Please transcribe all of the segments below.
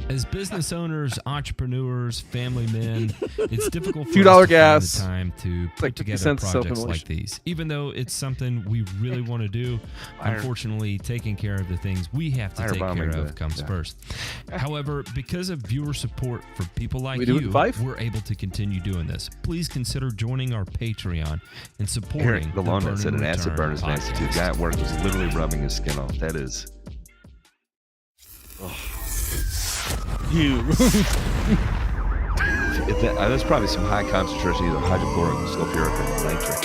As business owners, entrepreneurs, family men, it's difficult for $2 us to gas. find the time to put like together 50 cents projects like self-immolation. these. Even though it's something we really want to do, unfortunately, taking care of the things we have to take care of comes first. However, because of viewer support for people like you, we're able to continue doing this. Please consider joining our Patreon and supporting the Lone Burn said and an acid Return burn is nasty too. The podcast. guy at work was literally rubbing his skin off. That is. You. That's probably some high concentration, either hydrochloric, sulfuric, or nitric.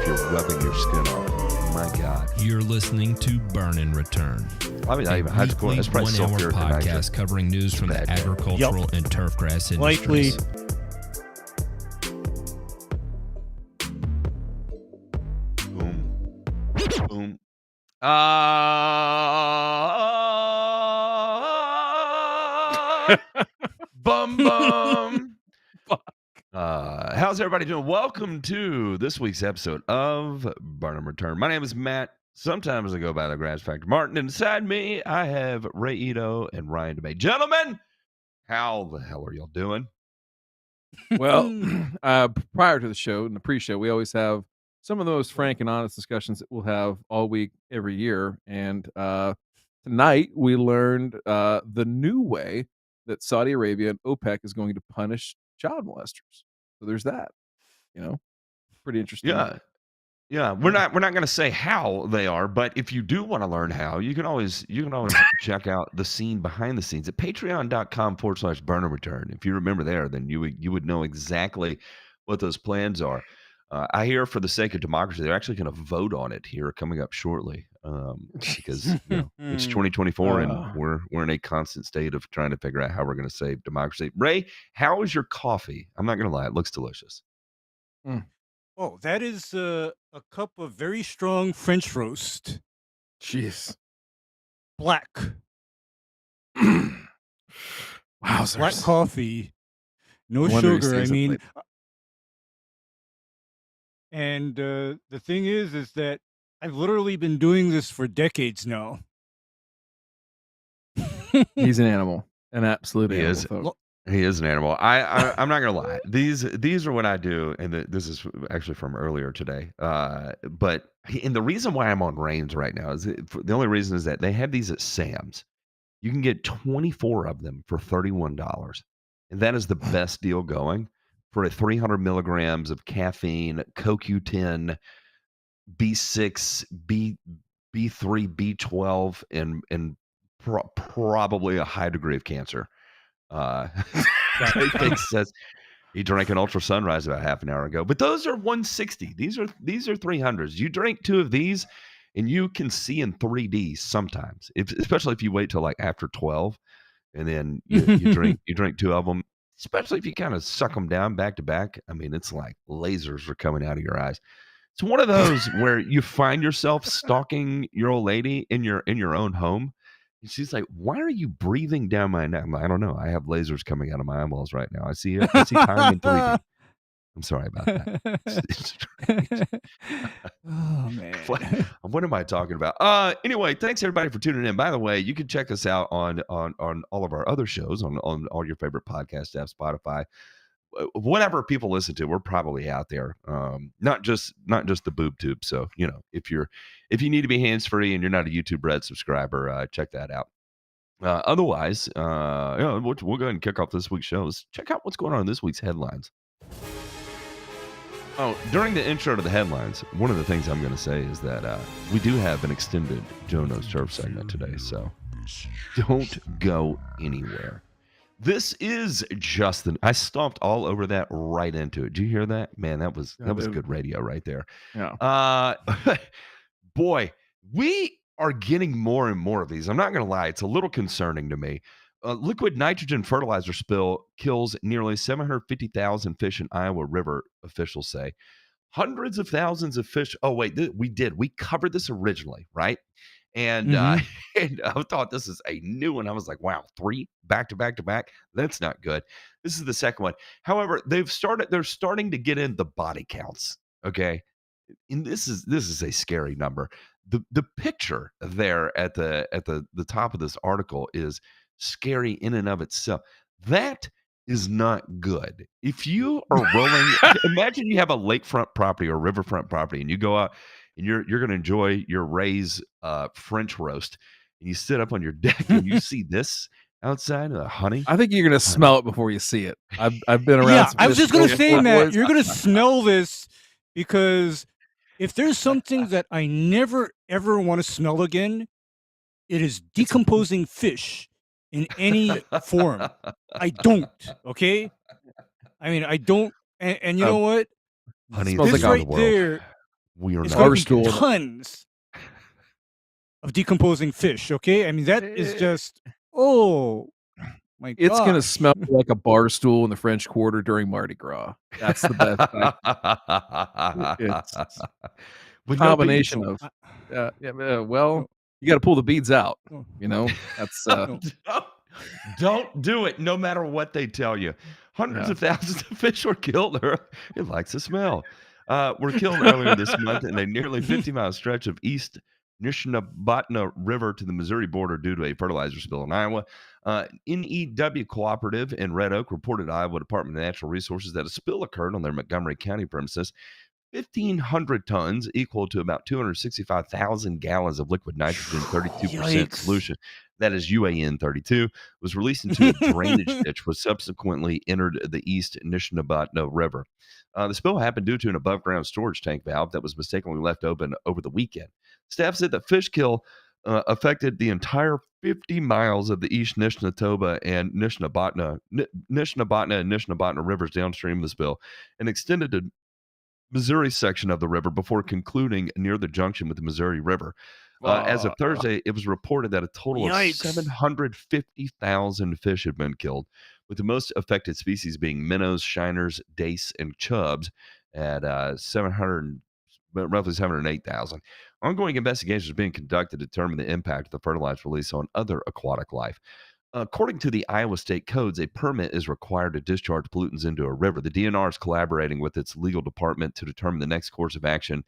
If you're rubbing your skin off, my God. You're listening to Burn and Return. I mean, not even hydrochloric. That's probably one-hour sulfuric or nitric. podcast covering news from the agricultural and turfgrass industries. Likely. Boom. Bum bum. How's everybody doing? Welcome to this week's episode of Burn and Return. My name is Matt. Sometimes I go by the Grass Factor Martin. And beside me, I have Ray Ito and Ryan DeMay. Gentlemen, how the hell are y'all doing? Well, prior to the show and the pre-show, we always have some of those frank and honest discussions that we'll have all week, every year. And tonight we learned the new way that Saudi Arabia and OPEC is going to punish child molesters. So there's that. Pretty interesting. Yeah. We're not going to say how they are, but if you do want to learn how, you can always check out the scene behind the scenes at patreon.com/burn and return. If you remember there, then you would know exactly what those plans are. I hear, for the sake of democracy, they're actually going to vote on it here coming up shortly, because it's 2024 and we're in a constant state of trying to figure out how we're going to save democracy. Ray, how is your coffee? I'm not going to lie, it looks delicious. Oh, that is a cup of very strong French roast. Jeez. Black. Wow. Black coffee. No sugar. I mean, and the thing is that I've literally been doing this for decades now. He's an animal. An absolute animal. Is. He is an animal. I'm not gonna lie. These are what I do, and this is actually from earlier today. And the reason why I'm on Reigns right now is the only reason is that they have these at Sam's. You can get 24 of them for $31, and that is the best deal going for a 300 milligrams of caffeine, CoQ10, B6, B3, B12, and probably a high degree of cancer. Says he drank an Ultra Sunrise about half an hour ago, but those are 160. These are 300s. You drink two of these, and you can see in 3D sometimes, especially if you wait till like after 12, and then you drink two of them. Especially if you kind of suck them down back to back. I mean, it's like lasers are coming out of your eyes. It's one of those where you find yourself stalking your old lady in your own home. And she's like, "Why are you breathing down my neck?" I'm like, "I don't know. I have lasers coming out of my eyeballs right now. I see time in 3D. I'm sorry about that." Oh man. What am I talking about? Anyway, thanks everybody for tuning in. By the way, you can check us out on all of our other shows on all your favorite podcast apps, Spotify, whatever people listen to. We're probably out there. Not just the boob tube. So if you need to be hands free and you're not a YouTube Red subscriber, check that out. Otherwise, we'll go ahead and kick off this week's shows. Check out what's going on in this week's headlines. Oh, during the intro to the headlines, one of the things I'm going to say is that we do have an extended Joe Knows Turf segment today, so don't go anywhere. This is Justin. I stomped all over that right into it. Did you hear that? Man, that was good radio right there. Yeah. Boy, we are getting more and more of these. I'm not going to lie. It's a little concerning to me. Liquid nitrogen fertilizer spill kills nearly 750,000 fish in Iowa River, officials say. Hundreds of thousands of fish. Oh, wait, we covered this originally, right? And, and I thought this is a new one. I was like, wow, 3 back to back to back. That's not good. This is the second one. However, they're starting to get in the body counts. Okay. And this is a scary number. the picture there at the top of this article is scary in and of itself. That is not good. If you are rolling, imagine you have a lakefront property or riverfront property, and you go out and you're going to enjoy your Ray's French roast, and you sit up on your deck and you see this outside, honey. I think you're going to smell it before you see it. I've been around. Yeah, I was just going to say, Matt, you're going to smell this, because if there's something that I never ever want to smell again, it is decomposing fish in any form. I don't. Okay. I mean, I don't. And you know what? Honey, this like right there, we are not tons of decomposing fish. Okay. I mean, that is just, oh my God. It's going to smell like a bar stool in the French Quarter during Mardi Gras. That's the best. It's combination of, well, you got to pull the beads out. You know, that's don't do it. No matter what they tell you, hundreds of thousands of fish were killed. It likes the smell. Were killed earlier this month in a nearly 50-mile stretch of East Nishnabotna River to the Missouri border due to a fertilizer spill in Iowa. NEW Cooperative in Red Oak reported to Iowa Department of Natural Resources that a spill occurred on their Montgomery County premises. 1,500 tons, equal to about 265,000 gallons of liquid nitrogen, 32% solution. That is UAN 32, was released into a drainage ditch, was subsequently entered the East Nishnabotna River. The spill happened due to an above-ground storage tank valve that was mistakenly left open over the weekend. Staff said that fish kill affected the entire 50 miles of the East Nishnatoba and Nishnabotna rivers downstream of the spill, and extended to Missouri section of the river before concluding near the junction with the Missouri River. As of Thursday, it was reported that a total of 750,000 fish had been killed, with the most affected species being minnows, shiners, dace, and chubs at roughly 708,000. Ongoing investigations are being conducted to determine the impact of the fertilizer release on other aquatic life. According to the Iowa State codes, a permit is required to discharge pollutants into a river. The DNR is collaborating with its legal department to determine the next course of action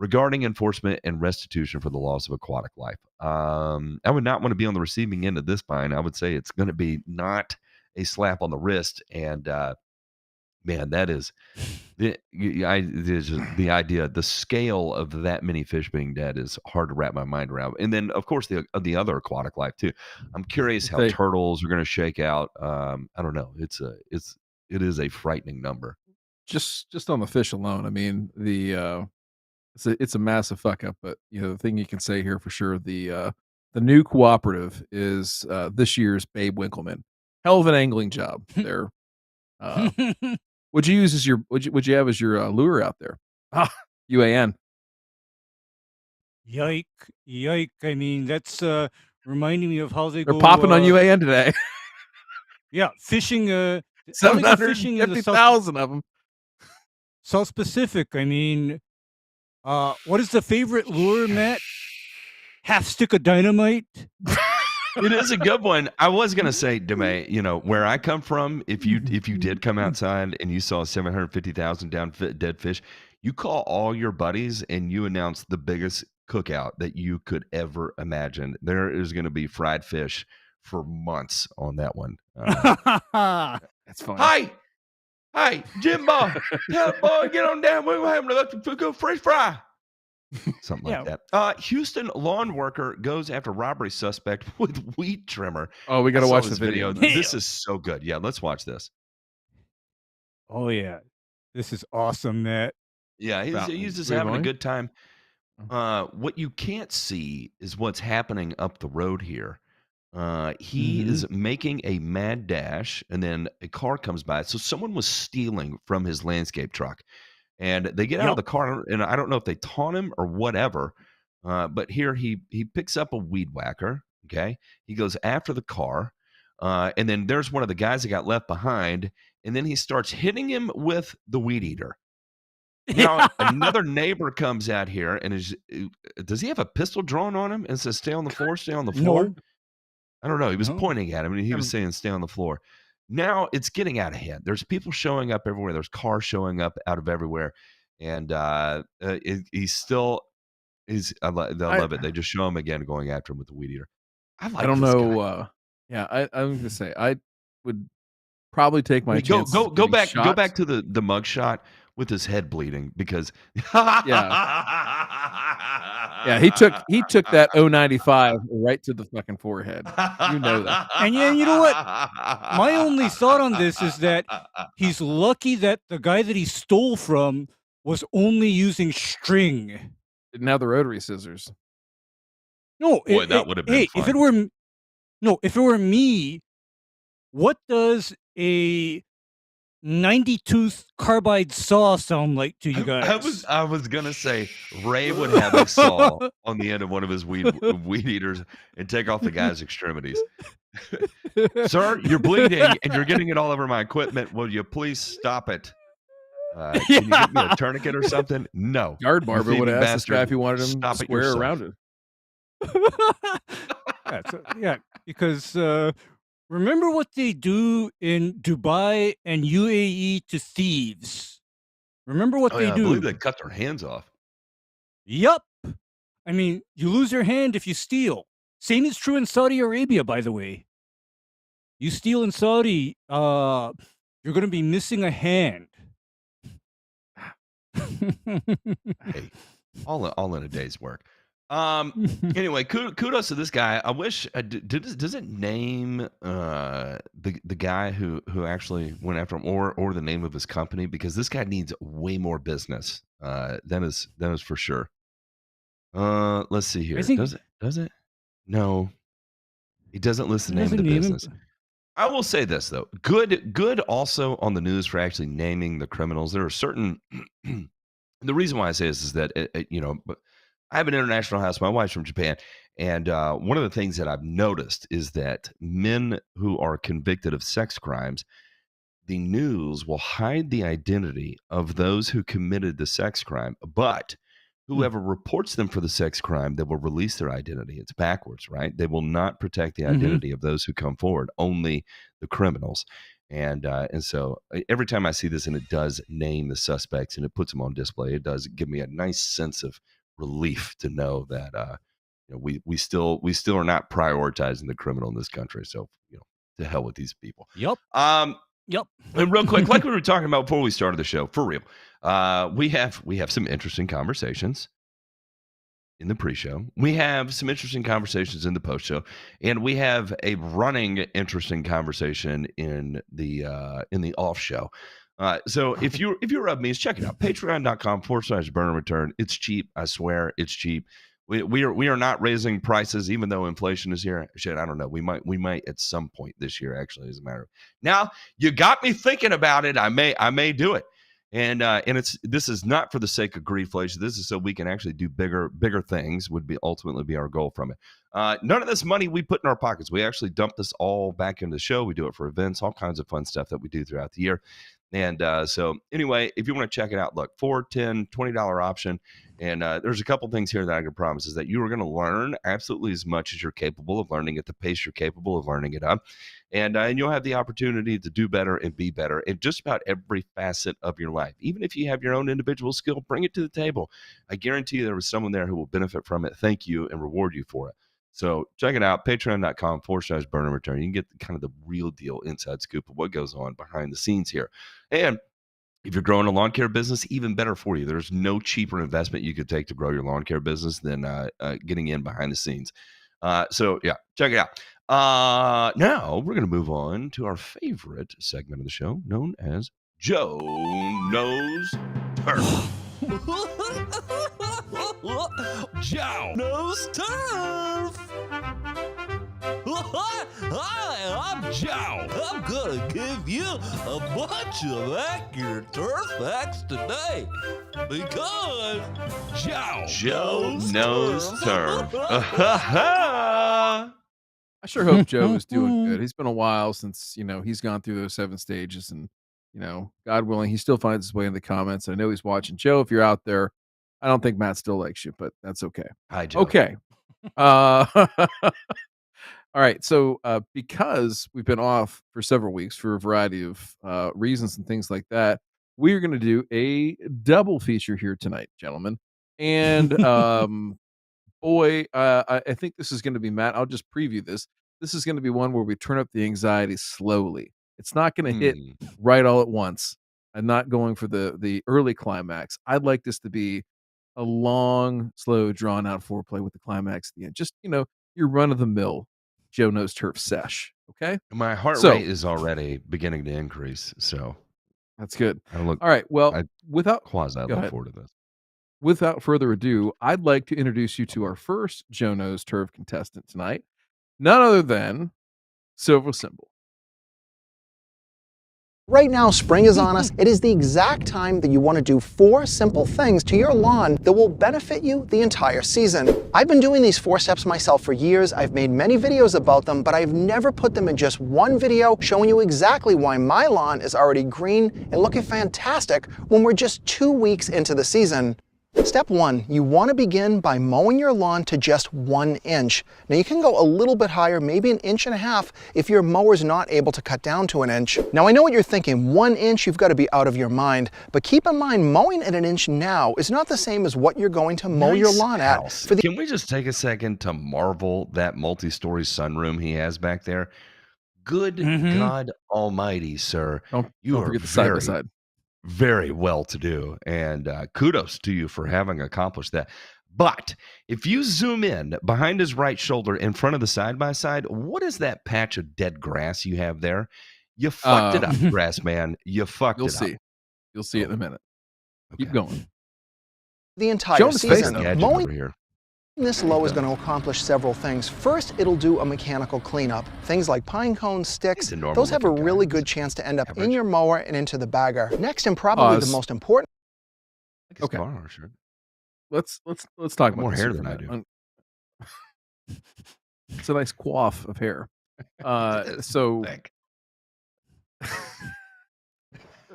regarding enforcement and restitution for the loss of aquatic life. I would not want to be on the receiving end of this fine. I would say it's going to be not a slap on the wrist. And man, that is the idea. The scale of that many fish being dead is hard to wrap my mind around. And then, of course, the other aquatic life too. I'm curious how turtles are going to shake out. I don't know. It is a frightening number. Just on the fish alone. I mean, it's a massive fuck up. But the thing you can say here for sure, the new cooperative is this year's Babe Winkleman. Hell of an angling job there. What'd you use as your what'd you have as your lure out there? UAN. Yike. I mean, that's reminding me of how they're popping on UAN today. Yeah, fishing. 750,000 of them. South Pacific. I mean, what is the favorite lure, Matt? Half stick of dynamite. It is a good one. I was gonna say, DeMay, where I come from, if you did come outside and you saw 750,000 dead fish, you call all your buddies and you announce the biggest cookout that you could ever imagine. There is going to be fried fish for months on that one. That's fine. Hi, Jimbo, tell the boy get on down. We're having a good fresh fry. Something like that. Houston lawn worker goes after robbery suspect with weed trimmer. Oh, we got to watch this video. This is so good. Yeah, let's watch this. Oh, yeah. This is awesome, Matt. Yeah, he's just having a good time. What you can't see is what's happening up the road here. He is making a mad dash, and then a car comes by. So someone was stealing from his landscape truck. And they get out of the car, and I don't know if they taunt him or whatever, but here he picks up a weed whacker, okay? He goes after the car, and then there's one of the guys that got left behind, and then he starts hitting him with the weed eater. Now, another neighbor comes out here, and does he have a pistol drawn on him and says, stay on the floor, stay on the floor? No. I don't know. He was pointing at him, and he was saying, stay on the floor. Now it's getting out of hand. There's people showing up everywhere. There's cars showing up out of everywhere. And he's still I love it. They just show him again going after him with the weed eater. I don't know. I'm going to say I would probably take my chances. Go back to the mug shot with his head bleeding because he took that 095 right to the fucking forehead. You know that. And you know what? My only thought on this is that he's lucky that the guy that he stole from was only using string. Didn't have the rotary scissors. No, that would have been fun. If it were me, what does a 90-tooth carbide saw sound like to you guys? I was gonna say Ray would have a saw on the end of one of his weed eaters and take off the guy's extremities. Sir, you're bleeding and you're getting it all over my equipment. Will you please stop it? Can you get me a tourniquet or something? No. Yard barber would have asked this guy if he wanted him to square around it. Because remember what they do in Dubai and UAE to thieves. Remember what they do. I believe they cut their hands off. Yup. I mean, you lose your hand if you steal. Same is true in Saudi Arabia, by the way. You steal in Saudi, you're going to be missing a hand. Hey, all in a day's work. Anyway, kudos to this guy. I wish does it name the guy who actually went after him or the name of his company, because this guy needs way more business than is for sure. Let's see here. Does it? No, he doesn't list the name of the business. I will say this though, good also on the news for actually naming the criminals. There are certain. The reason why I say this is that I have an international house. My wife's from Japan. And one of the things that I've noticed is that men who are convicted of sex crimes, the news will hide the identity of those who committed the sex crime. But whoever reports them for the sex crime, they will release their identity. It's backwards, right? They will not protect the identity of those who come forward, only the criminals. And so every time I see this and it does name the suspects and it puts them on display, it does give me a nice sense of relief to know that we still are not prioritizing the criminal in this country. So to hell with these people. Yep. Yep. And real quick, like we were talking about before we started the show, for real, we have some interesting conversations in the pre-show. We have some interesting conversations in the post-show, and we have a running interesting conversation in the off-show. So if you're of me, check it out. Patreon.com/burn-and-return. It's cheap. I swear it's cheap. We are not raising prices, even though inflation is here. Shit, I don't know. We might at some point this year, actually, as a matter of. Now you got me thinking about it. I may do it. And this is not for the sake of greedflation. This is so we can actually do bigger things. Would ultimately be our goal from it. None of this money we put in our pockets. We actually dump this all back into the show. We do it for events, all kinds of fun stuff that we do throughout the year. And so anyway, if you want to check it out, look, $4, $10, $20 option. And there's a couple things here that I can promise is that you are going to learn absolutely as much as you're capable of learning at the pace you're capable of learning it up. And you'll have the opportunity to do better and be better in just about every facet of your life. Even if you have your own individual skill, bring it to the table. I guarantee you there was someone there who will benefit from it, thank you, and reward you for it. So check it out, patreon.com/burn-and-return. You can get kind of the real deal inside scoop of what goes on behind the scenes here. And if you're growing a lawn care business, even better for you. There's no cheaper investment you could take to grow your lawn care business than getting in behind the scenes. So yeah, check it out. Now we're going to move on to our favorite segment of the show, known as Joe Knows Turf. Joe Knows Turf. Hi, I'm Joe. I'm going to give you a bunch of accurate turf facts today because Joe knows turf. I sure hope Joe is doing good. He's been a while since, he's gone through those 7 stages and, God willing, he still finds his way in the comments. I know he's watching. Joe, if you're out there, I don't think Matt still likes you, but that's okay. Hi, Joe. Okay. All right. So because we've been off for several weeks for a variety of reasons and things like that, we are going to do a double feature here tonight, gentlemen. And boy, I think this is going to be Matt. I'll just preview this. This is going to be one where we turn up the anxiety slowly. It's not going to hit right all at once. I'm not going for the early climax. I'd like this to be a long, slow, drawn out foreplay with the climax at the end. Just, your run of the mill Joe Knows Turf sesh. Okay. My heart rate is already beginning to increase. So that's good. All right. Well, without look forward to this. Without further ado, I'd like to introduce you to our first Joe Knows Turf contestant tonight. None other than Silver Symbol. Right now, spring is on us. It is the exact time that you want to do 4 simple things to your lawn that will benefit you the entire season. I've been doing these 4 steps myself for years. I've made many videos about them, but I've never put them in just one video showing you exactly why my lawn is already green and looking fantastic when we're just 2 weeks into the season. Step 1, you want to begin by mowing your lawn to just 1 inch. Now you can go a little bit higher, maybe 1.5 inches if your mower's not able to cut down to 1 inch. Now I know what you're thinking, 1 inch, you've got to be out of your mind. But keep in mind, mowing at 1 inch now is not the same as what you're going to mow your lawn at. Can we just take a second to marvel that multi-story sunroom he has back there? Good God Almighty, sir. Don't forget the side-by-side. Very well to do, and kudos to you for having accomplished that. But if you zoom in behind his right shoulder in front of the side-by-side, what is that patch of dead grass you have there? You fucked it up, grass man. You fucked it up. You'll see it in a minute. Okay. Keep going. The entire season, mowing over here. This low is going to accomplish several things. First, it'll do a mechanical cleanup. Things like pine cones, sticks, those have a really good chance to end up in your mower and into the bagger. Next, and probably the most important. Okay. Let's talk about more hair than I do. It's a nice coif of hair. So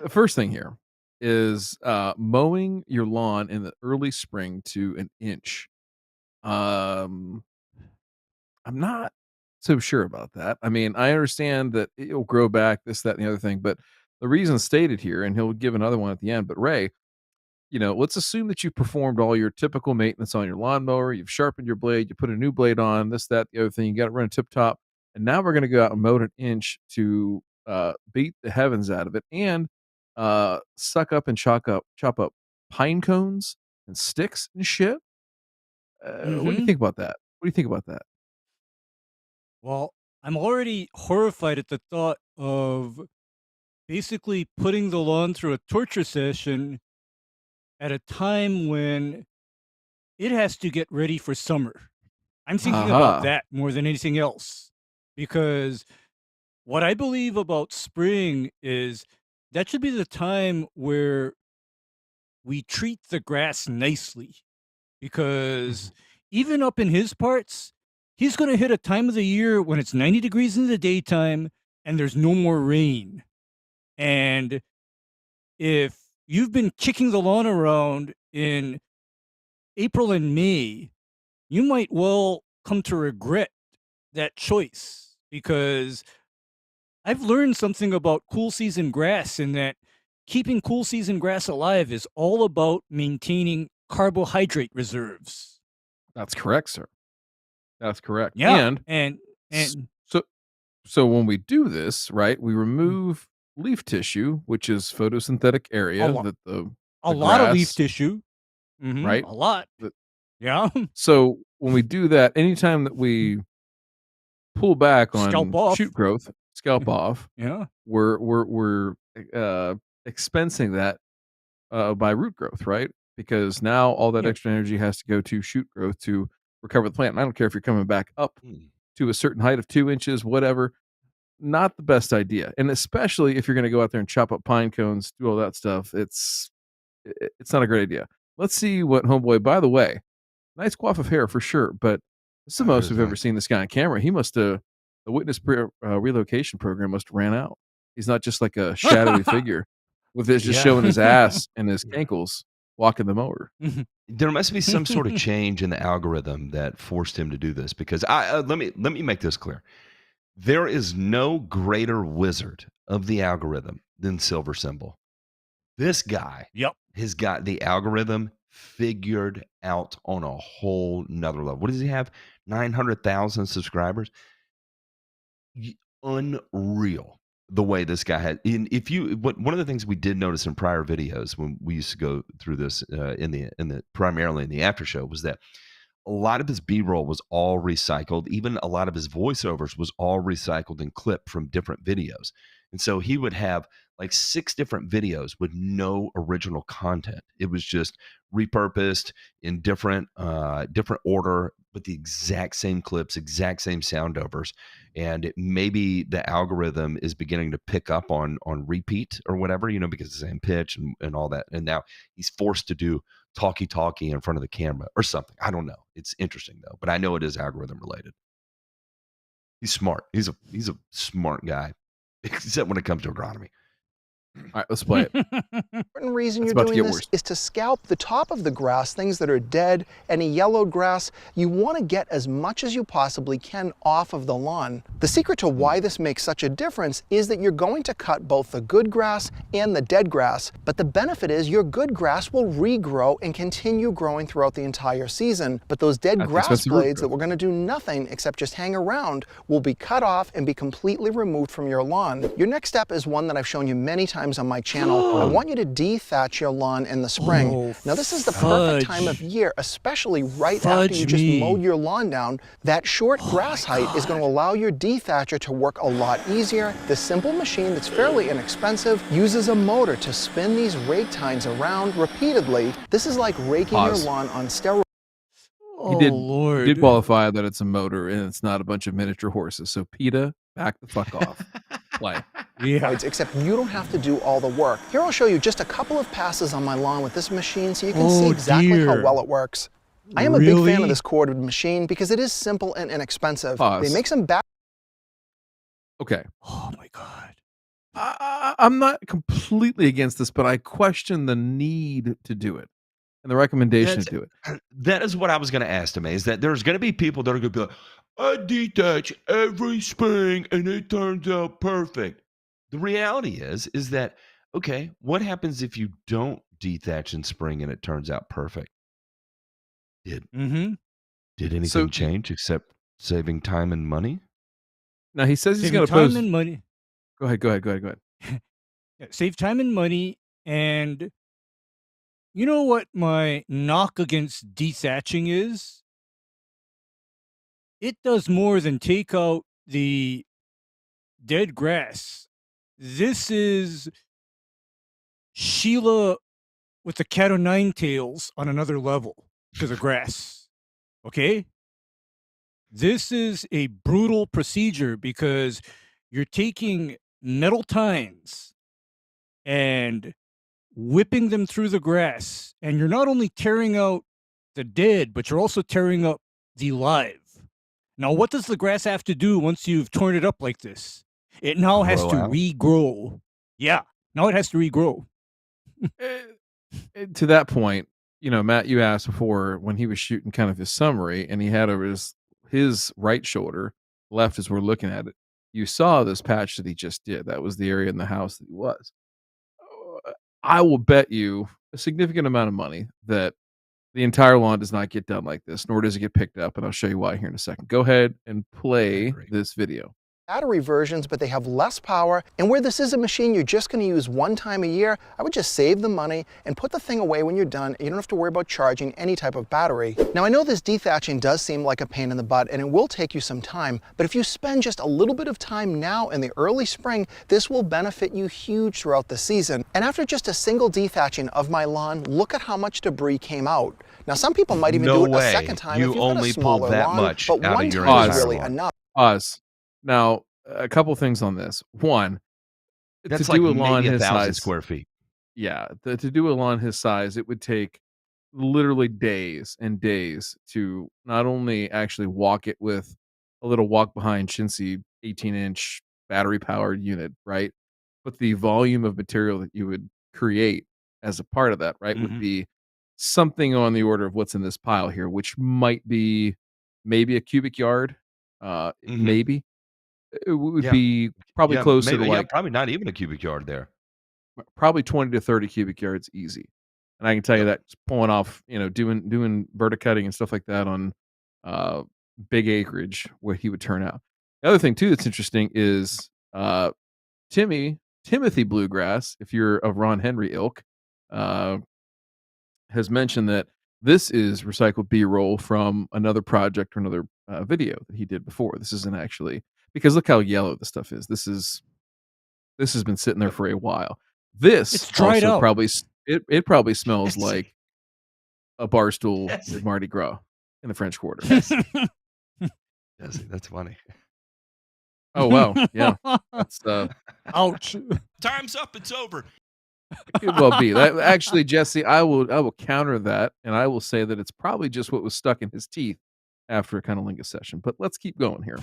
the first thing here is mowing your lawn in the early spring to 1 inch. I'm not so sure about that. I mean, I understand that it'll grow back, this, that, and the other thing, but the reason stated here, and he'll give another one at the end, but Ray, let's assume that you've performed all your typical maintenance on your lawnmower, you've sharpened your blade, you put a new blade on, this, that, the other thing, you got it running tip top, and now we're going to go out and mow it 1 inch to beat the heavens out of it and suck up and chop up pine cones and sticks and shit. What do you think about that? What do you think about that? Well, I'm already horrified at the thought of basically putting the lawn through a torture session at a time when it has to get ready for summer. I'm thinking about that more than anything else, because what I believe about spring is that should be the time where we treat the grass nicely. Because even up in his parts, he's going to hit a time of the year when it's 90 degrees in the daytime and there's no more rain. And if you've been kicking the lawn around in April and May, you might well come to regret that choice, because I've learned something about cool season grass, in that keeping cool season grass alive is all about maintaining carbohydrate reserves. That's correct, sir. That's correct. Yeah, and so when we do this, right, we remove leaf tissue, which is photosynthetic area that the lot of leaf tissue, right? A lot. Yeah. So when we do that, anytime that we pull back on shoot growth, scalp off, we're expensing that by root growth, right? Because now all that extra energy has to go to shoot growth to recover the plant. And I don't care if you're coming back up to a certain height of 2 inches, whatever. Not the best idea. And especially if you're going to go out there and chop up pine cones, do all that stuff, it's not a great idea. Let's see what homeboy, by the way, nice coif of hair for sure, but it's the most we've ever seen this guy on camera. He must have, the witness relocation program must have ran out. He's not just like a shadowy figure with his just showing his ass and his ankles walking the mower. There must be some sort of change in the algorithm that forced him to do this, because let me make this clear. There is no greater wizard of the algorithm than Silver Symbol. This guy has got the algorithm figured out on a whole nother level. What does he have? 900,000 subscribers. Unreal the way this guy had. One of the things we did notice in prior videos when we used to go through this primarily in the after show was that a lot of his B-roll was all recycled. Even a lot of his voiceovers was all recycled and clipped from different videos. And so he would have like 6 different videos with no original content. It was just repurposed in different order, but the exact same clips, exact same sound overs. And maybe the algorithm is beginning to pick up on repeat or whatever, because the same pitch and all that. And now he's forced to do talkie in front of the camera or something. I don't know. It's interesting though, but I know it is algorithm related. He's smart. He's a smart guy, except when it comes to agronomy. All right, let's play it. Important reason you're doing this is to scalp the top of the grass, things that are dead, any yellowed grass. You want to get as much as you possibly can off of the lawn. The secret to why this makes such a difference is that you're going to cut both the good grass and the dead grass. But the benefit is your good grass will regrow and continue growing throughout the entire season. But those dead grass blades that were going to do nothing except just hang around will be cut off and be completely removed from your lawn. Your next step is one that I've shown you many times on my channel. I want you to de-thatch your lawn in the spring. Now this is the perfect time of year, especially right after you just mowed your lawn down. That short grass height is going to allow your de-thatcher to work a lot easier. This simple machine that's fairly inexpensive uses a motor to spin these rake tines around repeatedly. This is like raking your lawn on steroids. He did qualify that it's a motor and it's not a bunch of miniature horses. So PETA, back the fuck off. Play. Yeah. Except you don't have to do all the work. Here I'll show you just a couple of passes on my lawn with this machine so you can see exactly how well it works. I am a big fan of this corded machine because it is simple and inexpensive. They make some Okay. Oh my God. I'm not completely against this, but I question the need to do it and the recommendation to do it. That is what I was going to ask DeMay, is that there's going to be people that are going to be like, I detach every spring and it turns out perfect. The reality is that, okay, what happens if you don't dethatch in spring and it turns out perfect? Did anything change except saving time and money? Now he says he's going to time and money. Go ahead. Yeah, save time and money. And you know what my knock against dethatching is? It does more than take out the dead grass. This is Sheila with the cat o' nine tails on another level to the grass. Okay? This is a brutal procedure because you're taking metal tines and whipping them through the grass. And you're not only tearing out the dead, but you're also tearing up the live. Now, what does the grass have to do once you've torn it up like this? It now has to regrow. Yeah, now it has to regrow. To that point, Matt, you asked before when he was shooting kind of his summary and he had over his right shoulder, left as we're looking at it, you saw this patch that he just did. That was the area in the house that he was. I will bet you a significant amount of money that the entire lawn does not get done like this, nor does it get picked up, and I'll show you why here in a second. Go ahead and play this video. Battery versions, but they have less power. And where this is a machine you're just going to use one time a year, I would just save the money and put the thing away when you're done. You don't have to worry about charging any type of battery. Now, I know this dethatching does seem like a pain in the butt and it will take you some time, but if you spend just a little bit of time now in the early spring, this will benefit you huge throughout the season. And after just a single dethatching of my lawn, look at how much debris came out. Now, some people might even do it a second time if you've got a smaller lawn, but one time is really enough. Now, a couple things on this. One, that's to like do a lawn maybe his 1,000 size, square feet. Yeah, to do a lawn his size, it would take literally days and days to not only actually walk it with a little walk behind chintzy 18-inch battery powered unit, right? But the volume of material that you would create as a part of that, right, would be something on the order of what's in this pile here, which might be maybe a cubic yard, maybe. It would be probably closer to like probably not even a cubic yard there. Probably 20 to 30 cubic yards easy. And I can tell you that pulling off, doing verticutting and stuff like that on big acreage, what he would turn out. The other thing too that's interesting is Timothy Bluegrass, if you're of Ron Henry ilk, has mentioned that this is recycled B-roll from another project or another video that he did before. This isn't actually, because look how yellow this stuff is. This has been sitting there for a while. It's dried out. It probably smells like a bar stool at Mardi Gras in the French Quarter. That's funny. Oh wow, yeah. That's ouch. Time's up. It's over. It could well be. That, actually, Jesse, I will counter that, and I will say that it's probably just what was stuck in his teeth after a cunnilingus session. But let's keep going here.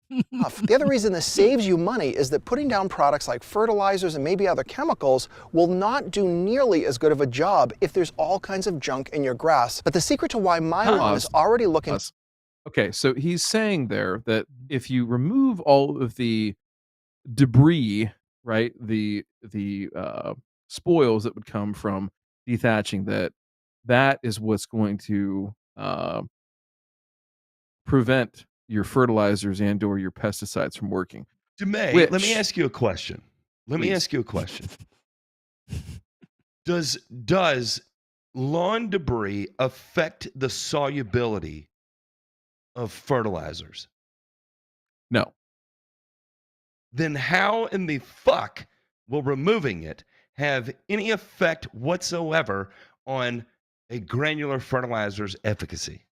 The other reason this saves you money is that putting down products like fertilizers and maybe other chemicals will not do nearly as good of a job if there's all kinds of junk in your grass. But the secret to why my lawn is already looking... Okay, so he's saying there that if you remove all of the debris, right, the spoils that would come from dethatching, that is what's going to prevent your fertilizers and or your pesticides from working. DeMay, let me ask you a question. Does lawn debris affect the solubility of fertilizers? No. Then how in the fuck will removing it have any effect whatsoever on a granular fertilizer's efficacy?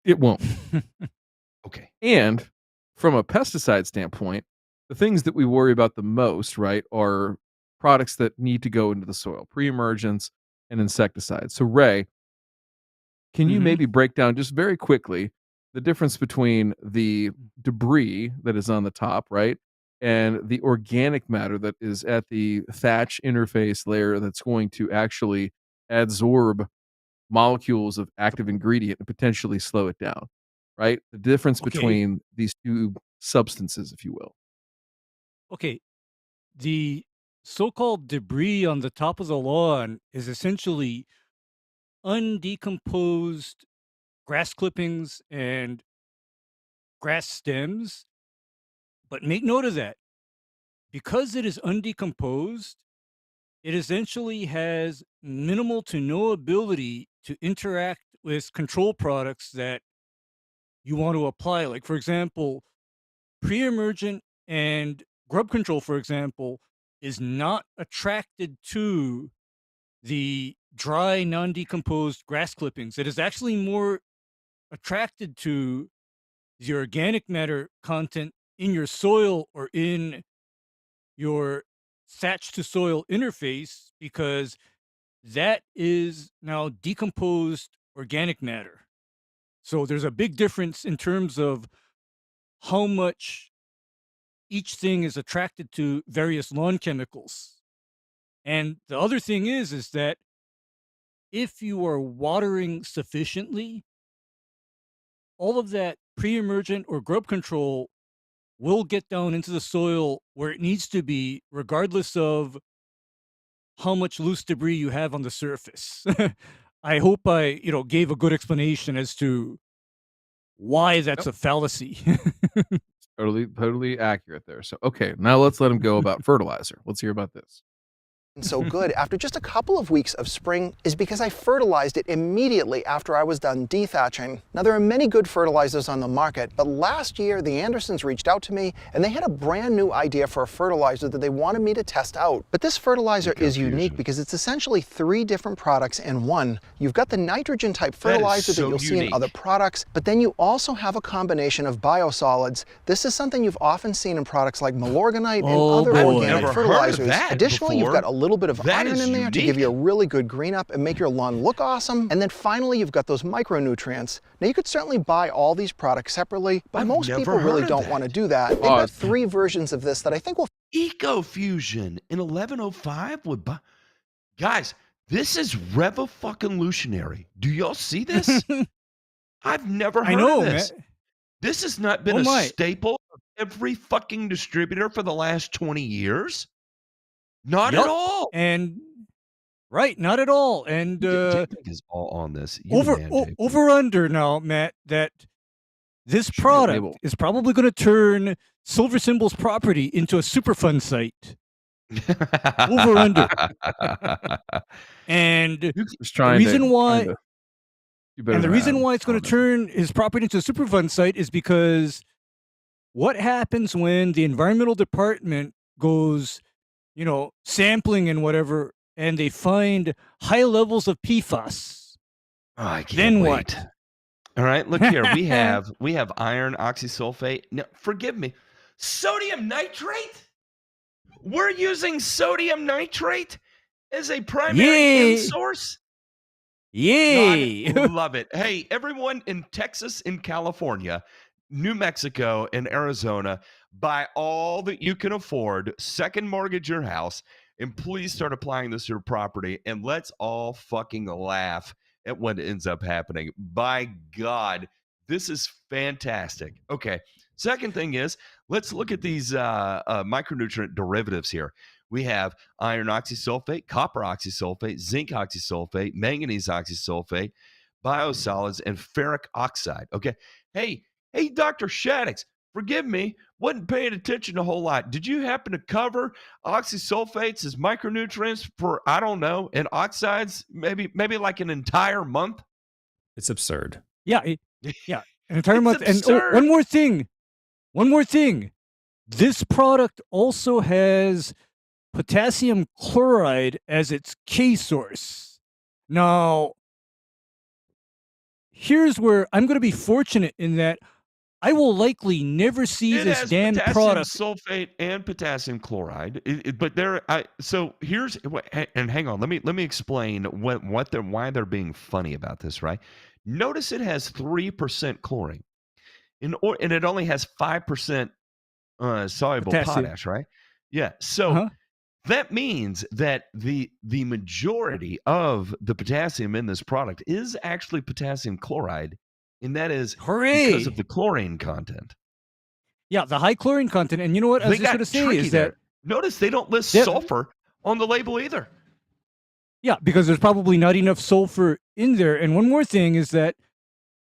It won't. Okay. And from a pesticide standpoint, the things that we worry about the most, right, are products that need to go into the soil, pre-emergence and insecticides. So Ray, can you maybe break down just very quickly the difference between the debris that is on the top, right, and the organic matter that is at the thatch interface layer that's going to actually absorb molecules of active ingredient and potentially slow it down, right? The difference between these two substances, if you will. Okay. The so-called debris on the top of the lawn is essentially undecomposed grass clippings and grass stems. But make note of that. Because it is undecomposed, it essentially has minimal to no ability to interact with control products that you want to apply. Like, for example, pre-emergent and grub control, for example, is not attracted to the dry, non-decomposed grass clippings. It is actually more attracted to the organic matter content in your soil or in your thatch to soil interface, because that is now decomposed organic matter. So there's a big difference in terms of how much each thing is attracted to various lawn chemicals. And the other thing is that if you are watering sufficiently, all of that pre-emergent or grub control will get down into the soil where it needs to be, regardless of how much loose debris you have on the surface. I hope I, gave a good explanation as to why that's a fallacy. Totally accurate there. So, okay, now let's let him go about fertilizer. Let's hear about this. So good after just a couple of weeks of spring is because I fertilized it immediately after I was done dethatching. Now there are many good fertilizers on the market, but last year the Andersons reached out to me and they had a brand new idea for a fertilizer that they wanted me to test out. But this fertilizer is unique because it's essentially 3 different products in one. You've got the nitrogen type fertilizer that you'll see in other products, but then you also have a combination of biosolids. This is something you've often seen in products like Milorganite and other organic fertilizers. Additionally, you've got a little bit of iron in there to give you a really good green up and make your lawn look awesome. And then finally, you've got those micronutrients. Now you could certainly buy all these products separately, but most people really don't want to do that. They've got 3 versions of this that I think will... EcoFusion in 1105 would buy... Guys, this is revolutionary. Do y'all see this? I've never heard of this. Man. This has not been a staple of every fucking distributor for the last 20 years. Not at all. And Right, not at all. And JPEG is all on this. Over under now, Matt, that this product is probably going to turn Silver Symbol's property into a Superfund site. Over under. And the reason why it's going to turn his property into a Superfund site is because what happens when the environmental department goes, sampling and whatever, and they find high levels of PFAS? Oh, I can't then wait. What? All right, look here. We have iron oxysulfate. No, forgive me. Sodium nitrate? We're using sodium nitrate as a primary source? Yay! Love it. Hey, everyone in Texas, in California, New Mexico, and Arizona, buy all that you can afford, second mortgage your house, and please start applying this to your property, and let's all fucking laugh at what ends up happening. By God, this is fantastic. Okay, second thing is, let's look at these micronutrient derivatives here. We have iron oxysulfate, copper oxysulfate, zinc oxysulfate, manganese oxysulfate, biosolids, and ferric oxide. Okay, hey, Dr. Shaddix, forgive me, wasn't paying attention a whole lot. Did you happen to cover oxysulfates as micronutrients for, I don't know, and oxides maybe like an entire month? It's absurd. Yeah, an entire month. Absurd. And one more thing. This product also has potassium chloride as its K source. Now, here's where I'm going to be fortunate in that I will likely never see this damn product. Sulfate and potassium chloride, so here's and hang on. Let me explain why they're being funny about this. Right? Notice it has 3% chlorine, and it only has 5% soluble potash. Right? Yeah. So that means that the majority of the potassium in this product is actually potassium chloride. And that is because of the chlorine content. Yeah, the high chlorine content. And you know what I was just going to say is that... Notice they don't list sulfur on the label either. Yeah, because there's probably not enough sulfur in there. And one more thing is that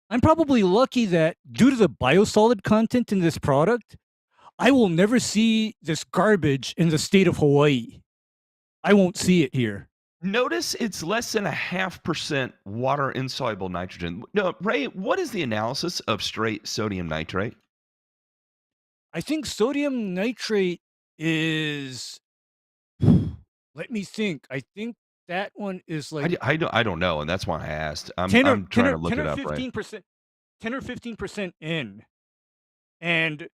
I'm probably lucky that due to the biosolid content in this product, I will never see this garbage in the state of Hawaii. I won't see it here. Notice it's less than 0.5% water insoluble nitrogen. No, Ray, what is the analysis of straight sodium nitrate? I think sodium nitrate is. Let me think. I think that one is like. I don't know, and that's why I asked. I'm trying to look it up. 15%, 10 or 15% in, and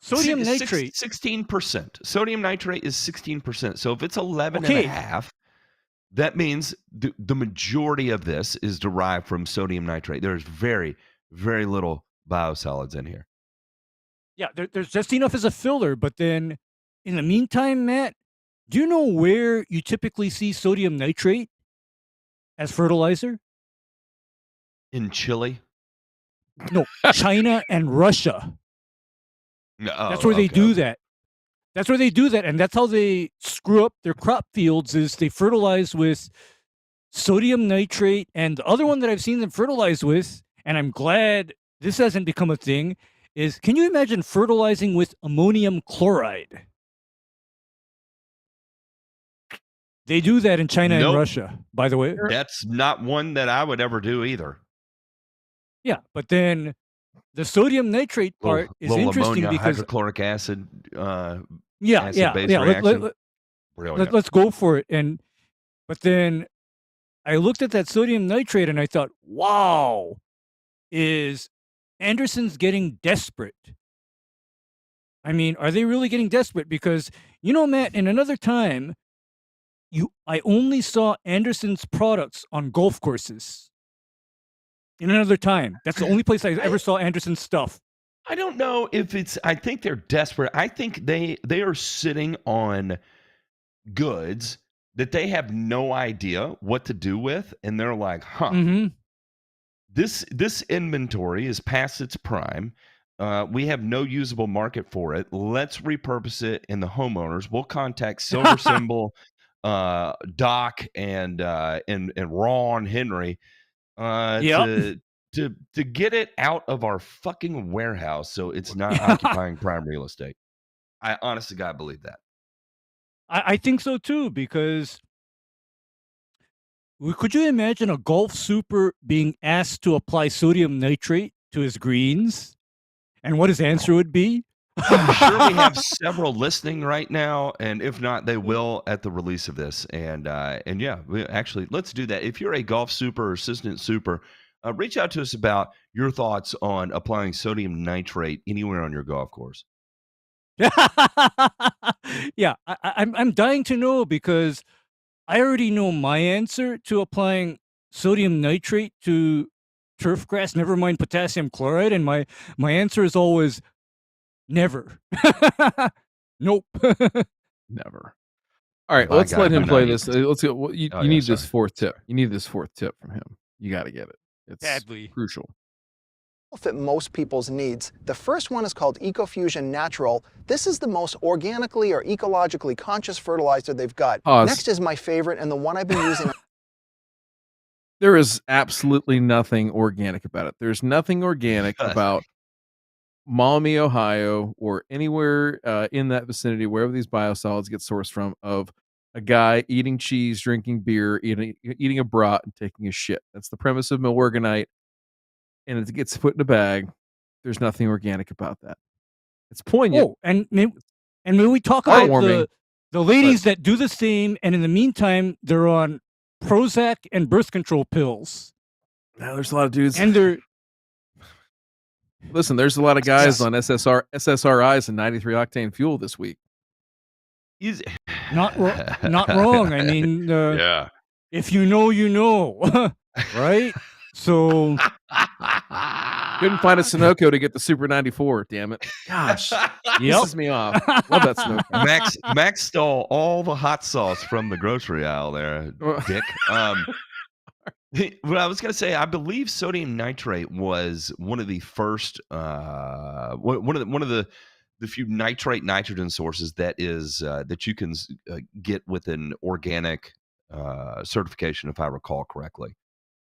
sodium nitrate 16%. Sodium nitrate is 16%. So if it's 11.5. That means the majority of this is derived from sodium nitrate. There's very, very little biosolids in here. Yeah, there's just enough as a filler. But then, in the meantime, Matt, do you know where you typically see sodium nitrate as fertilizer? In Chile? No, China and Russia. That's where they do that. That's where they do that, and that's how they screw up their crop fields is they fertilize with sodium nitrate, and the other one that I've seen them fertilize with, and I'm glad this hasn't become a thing, is can you imagine fertilizing with ammonium chloride? They do that in China and Russia, by the way. That's not one that I would ever do either. Yeah, but then the sodium nitrate part is interesting ammonia, because hydrochloric acid. Let's go for it. But then I looked at that sodium nitrate and I thought, wow, is Anderson's getting desperate? I mean, are they really getting desperate? Because, Matt, in another time, I only saw Anderson's products on golf courses. In another time. That's the only place I ever saw Anderson's stuff. I don't know if I think they're desperate. I think they are sitting on goods that they have no idea what to do with. And they're like, this inventory is past its prime. We have no usable market for it. Let's repurpose it in the homeowners. We'll contact Silver Symbol Doc and Ron Henry to get it out of our fucking warehouse so it's not occupying prime real estate. I honestly God believe that. I think so too, because could you imagine a golf super being asked to apply sodium nitrate to his greens, and what his answer would be? I'm sure we have several listening right now, and if not, they will at the release of this. And yeah, let's do that. If you're a golf super or assistant super, reach out to us about your thoughts on applying sodium nitrate anywhere on your golf course. Yeah, I'm dying to know, because I already know my answer to applying sodium nitrate to turf grass, never mind potassium chloride, and my answer is always never. Nope. Never. All right, let's let him play this. Let's go. You need this fourth tip. You need this fourth tip from him. You got to get it. It's badly crucial. Fit most people's needs. The first one is called EcoFusion Natural. This is the most organically or ecologically conscious fertilizer they've got. Next is my favorite, and the one I've been using. There is absolutely nothing organic about it. There's nothing organic about Maumee, Ohio, or anywhere in that vicinity, wherever these biosolids get sourced from, of a guy eating cheese, drinking beer, eating a brat, and taking a shit. That's the premise of Milorganite. And it gets put in a bag. There's nothing organic about that. It's poignant. Oh, and when we talk about the ladies that do the same, and in the meantime, they're on Prozac and birth control pills. Now, there's a lot of dudes. And listen, there's a lot of guys on SSRIs and 93 octane fuel this week. Not wrong. I mean, yeah. If you know, you know, right? So couldn't find a Sunoco to get the Super 94. Damn it! Gosh, pisses me off. Love that Sunoco. Max stole all the hot sauce from the grocery aisle there, Dick. What I was going to say, I believe sodium nitrate was one of the first, one of the few nitrate nitrogen sources that is that you can get with an organic certification, if I recall correctly.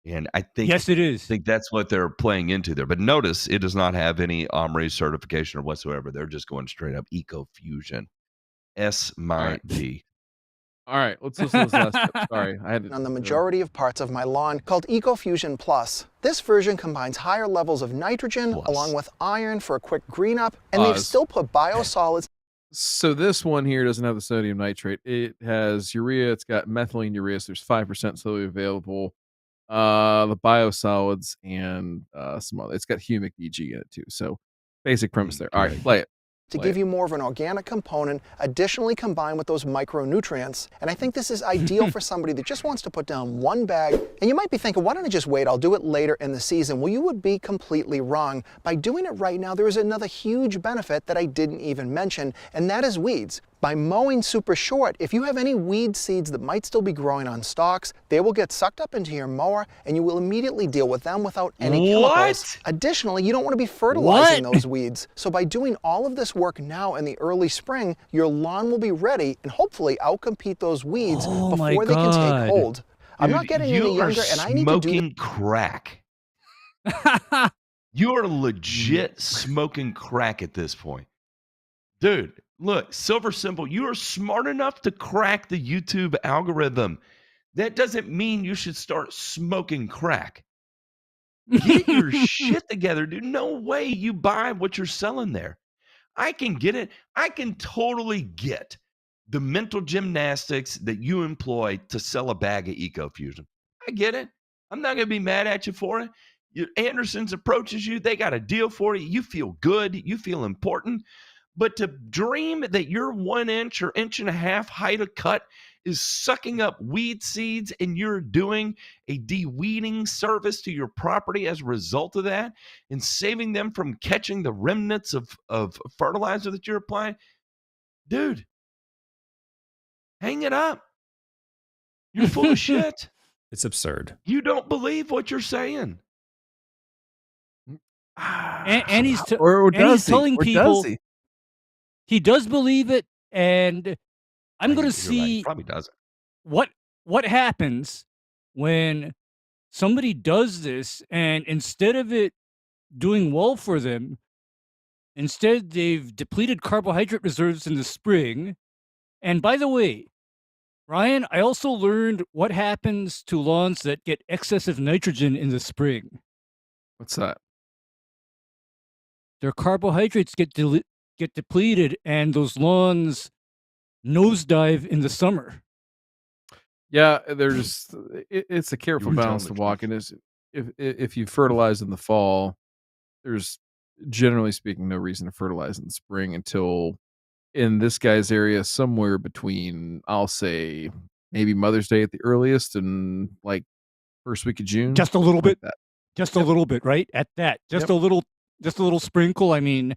And I think yes, it is. I think that's what they're playing into there. But notice it does not have any OMRI certification or whatsoever. They're just going straight up EcoFusion. S-my-D. All right, let's listen to this last tip. Sorry, I had to, on the majority of parts of my lawn, called EcoFusion Plus. This version combines higher levels of nitrogen along with iron for a quick green up, and they've still put biosolids. So this one here doesn't have the sodium nitrate. It has urea. It's got methylene urea. So there's 5% slowly available. The biosolids and some other. It's got humic EG in it too. So basic premise there. All right, play it. To give you more of an organic component, additionally combined with those micronutrients. And I think this is ideal for somebody that just wants to put down one bag. And you might be thinking, why don't I just wait? I'll do it later in the season. Well, you would be completely wrong. By doing it right now, there is another huge benefit that I didn't even mention, and that is weeds. By mowing super short, if you have any weed seeds that might still be growing on stalks, they will get sucked up into your mower, and you will immediately deal with them without any chemicals. Additionally, you don't want to be fertilizing those weeds. So by doing all of this work now in the early spring, your lawn will be ready and hopefully outcompete those weeds before they can take hold. I'm not getting any younger, and I need to do smoking crack. You are legit smoking crack at this point. Dude, look, Silver Symbol, you are smart enough to crack the YouTube algorithm. That doesn't mean you should start smoking crack. Get your shit together, dude. No way you buy what you're selling there. I can get it. I can totally get the mental gymnastics that you employ to sell a bag of EcoFusion. I get it. I'm not going to be mad at you for it. Anderson's approaches you. They got a deal for you. You feel good. You feel important. But to dream that your 1 inch or inch and a half height of cut is sucking up weed seeds and you're doing a de-weeding service to your property as a result of that and saving them from catching the remnants of fertilizer that you're applying, dude, hang it up. You're full of shit. It's absurd. You don't believe what you're saying. And he's telling people he does believe it, and I'm going to see. Right. Probably doesn't. what happens when somebody does this and instead of it doing well for them, instead they've depleted carbohydrate reserves in the spring. And by the way, Ryan, I also learned what happens to lawns that get excessive nitrogen in the spring. What's that? Their carbohydrates get depleted, and those lawns nosedive in the summer. Yeah, it's a careful balance to walk in. Is if you fertilize in the fall, there's generally speaking no reason to fertilize in the spring until in this guy's area somewhere between, I'll say, maybe Mother's Day at the earliest and like first week of June. Just a little bit. Just a little bit, right? At that. Just a little sprinkle. I mean,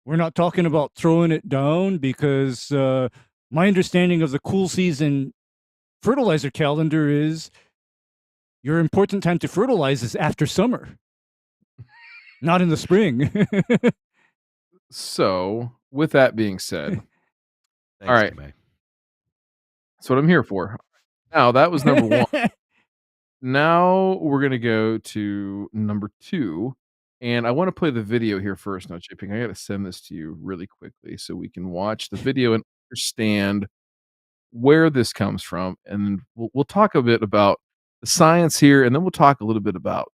we're not talking about throwing it down because my understanding of the cool season fertilizer calendar is your important time to fertilize is after summer, not in the spring. So, with that being said, Thanks, all right, DeMay. that's what I'm here for. Now, that was number one. Now we're going to go to number 2. And I want to play the video here first. Now, JP, I got to send this to you really quickly so we can watch the video and understand where this comes from. And we'll talk a bit about the science here, and then we'll talk a little bit about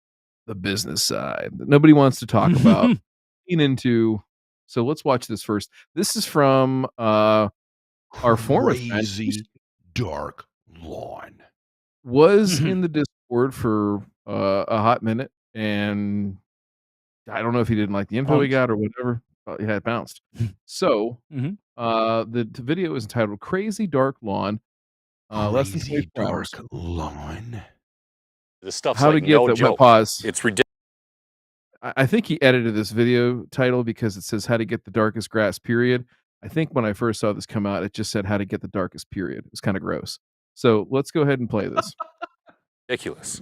the business side that nobody wants to talk about. Into. So let's watch this first. This is from our former Crazy dark lawn. Was in the Discord for a hot minute, and I don't know if he didn't like the info he got or whatever. He had bounced. So the video is entitled "Crazy Dark Lawn." Less than 24 hours. Lawn. The stuff's How like to get no the joke. pause. It's ridiculous. I think he edited this video title because it says "How to Get the Darkest Grass." Period. I think when I first saw this come out, it just said "How to Get the Darkest." Period. It's kind of gross. So let's go ahead and play this. Ridiculous.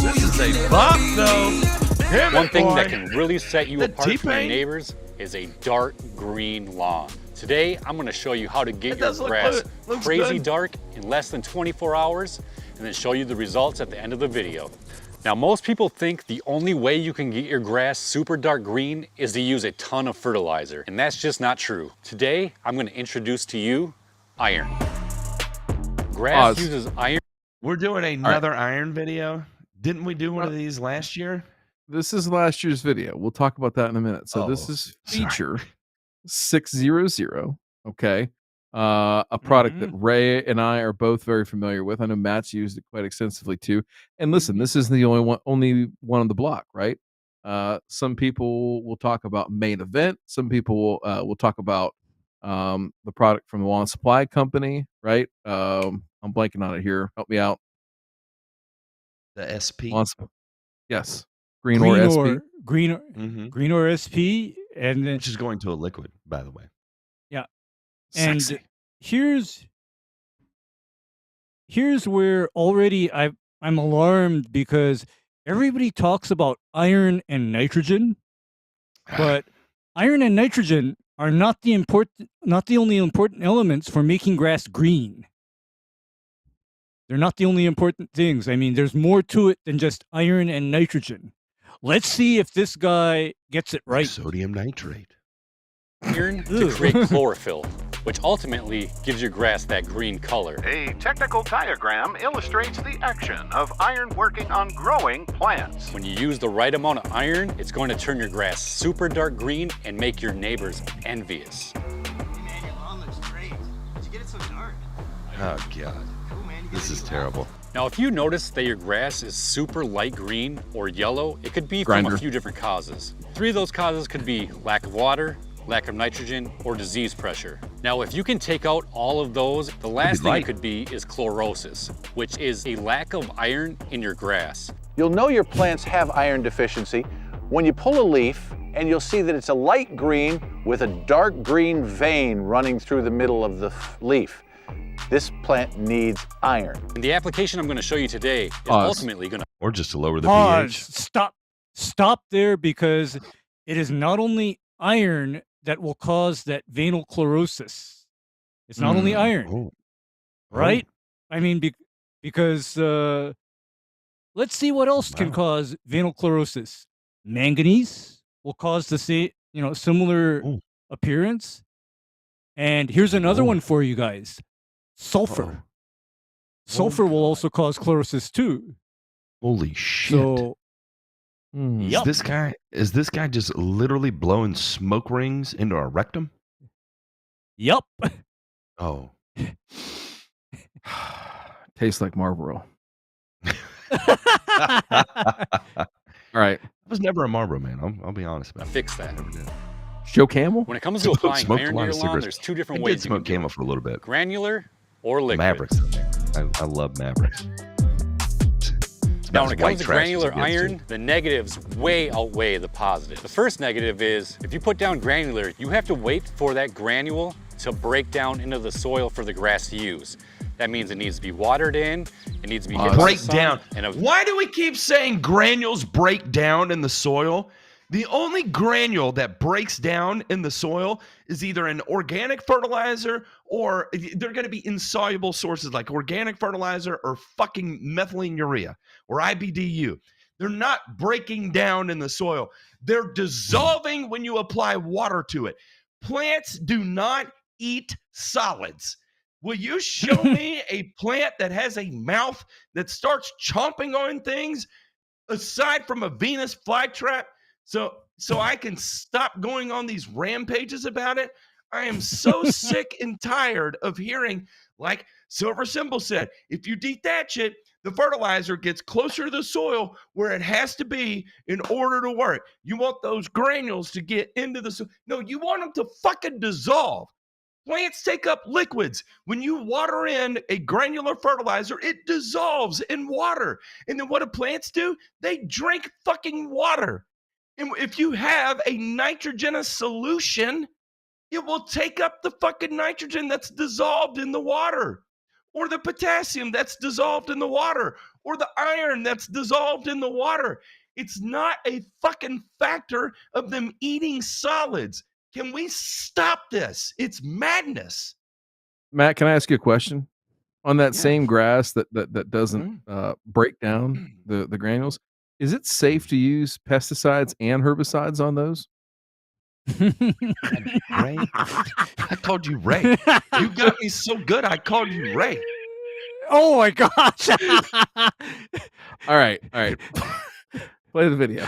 This is a bop, though. One thing that can really set you apart from your neighbors is a dark green lawn. Today, I'm going to show you how to get your grass crazy dark in less than 24 hours and then show you the results at the end of the video. Now, most people think the only way you can get your grass super dark green is to use a ton of fertilizer, and that's just not true. Today, I'm going to introduce to you iron. Grass uses iron. We're doing another iron video. Didn't we do one of these last year? This is last year's video. We'll talk about that in a minute. So this is feature 600. Okay. A product that Ray and I are both very familiar with. I know Matt's used it quite extensively too. And listen, this isn't the only one on the block, right? Some people will talk about Main Event. Some people will talk about the product from the Lawn Supply Company, right? I'm blanking on it here. Help me out. The SP. Yes. Green or SP. Green or SP, and then which is going to a liquid, by the way. Yeah. Sexy. And here's where already I'm alarmed because everybody talks about iron and nitrogen, but iron and nitrogen are not the only important elements for making grass green. They're not the only important things. I mean, there's more to it than just iron and nitrogen. Let's see if this guy gets it right. Sodium nitrate. Iron to create chlorophyll, which ultimately gives your grass that green color. A technical diagram illustrates the action of iron working on growing plants. When you use the right amount of iron, it's going to turn your grass super dark green and make your neighbors envious. Hey man, your lawn looks great. Did you get it so dark? Oh, God. This is terrible. Now, if you notice that your grass is super light green or yellow, it could be from a few different causes. 3 of those causes could be lack of water, lack of nitrogen, or disease pressure. Now, if you can take out all of those, the last thing it could be is chlorosis, which is a lack of iron in your grass. You'll know your plants have iron deficiency when you pull a leaf and you'll see that it's a light green with a dark green vein running through the middle of the leaf. This plant needs iron. And the application I'm going to show you today is ultimately going to... Or just to lower the pH. Stop there, because it is not only iron that will cause that venal chlorosis. It's not only iron, right? I mean, because let's see what else can cause venochlorosis. Manganese will cause the similar appearance. And here's another one for you guys. Sulfur. Sulfur will also cause chlorosis too. Holy shit. So, is this guy just literally blowing smoke rings into our rectum? Yep. Oh. Tastes like Marlboro. All right. I was never a Marlboro man. I'll be honest about it. Fix that. Joe Camel? When it comes to applying iron to your lawn, there's two different ways. I did smoke Camel for a little bit. Granular or liquid. Mavericks. I love Mavericks. Now, when it comes to granular iron, the negatives way outweigh the positive. The first negative is, if you put down granular, you have to wait for that granule to break down into the soil for the grass to use. That means it needs to be watered in, it needs to be break down. Why do we keep saying granules break down in the soil? The only granule that breaks down in the soil is either an organic fertilizer or they're going to be insoluble sources like organic fertilizer or fucking methylene urea or IBDU. They're not breaking down in the soil. They're dissolving when you apply water to it. Plants do not eat solids. Will you show me a plant that has a mouth that starts chomping on things aside from a Venus flytrap? So I can stop going on these rampages about it. I am so sick and tired of hearing, like Silver Symbol said, if you detach it, the fertilizer gets closer to the soil where it has to be in order to work. You want those granules to get into the soil. No, you want them to fucking dissolve. Plants take up liquids. When you water in a granular fertilizer, it dissolves in water. And then what do plants do? They drink fucking water. And if you have a nitrogenous solution, it will take up the fucking nitrogen that's dissolved in the water, or the potassium that's dissolved in the water, or the iron that's dissolved in the water. It's not a fucking factor of them eating solids. Can we stop this? It's madness. Matt, can I ask you a question? On that same grass that doesn't break down the granules, is it safe to use pesticides and herbicides on those? Ray? I called you Ray. You got me so good, I called you Ray. Oh my gosh. All right. Play the video.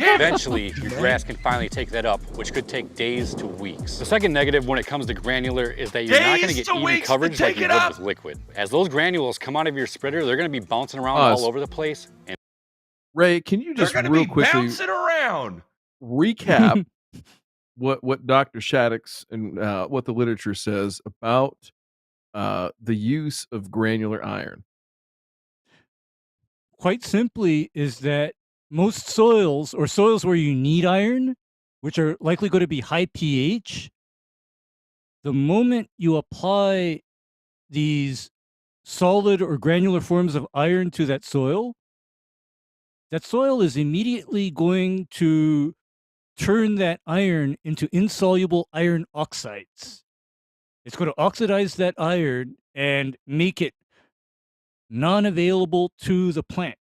Eventually, your grass can finally take that up, which could take days to weeks. The second negative when it comes to granular is that you're not going to get even coverage like you would with liquid. As those granules come out of your spritter, they're going to be bouncing around all over the place. And Ray, can you just real quickly bouncing around recap what Dr. Shaddix and what the literature says about the use of granular iron? Quite simply is that most soils, or soils where you need iron, which are likely going to be high pH, the moment you apply these solid or granular forms of iron to that soil is immediately going to turn that iron into insoluble iron oxides. It's going to oxidize that iron and make it non-available to the plant.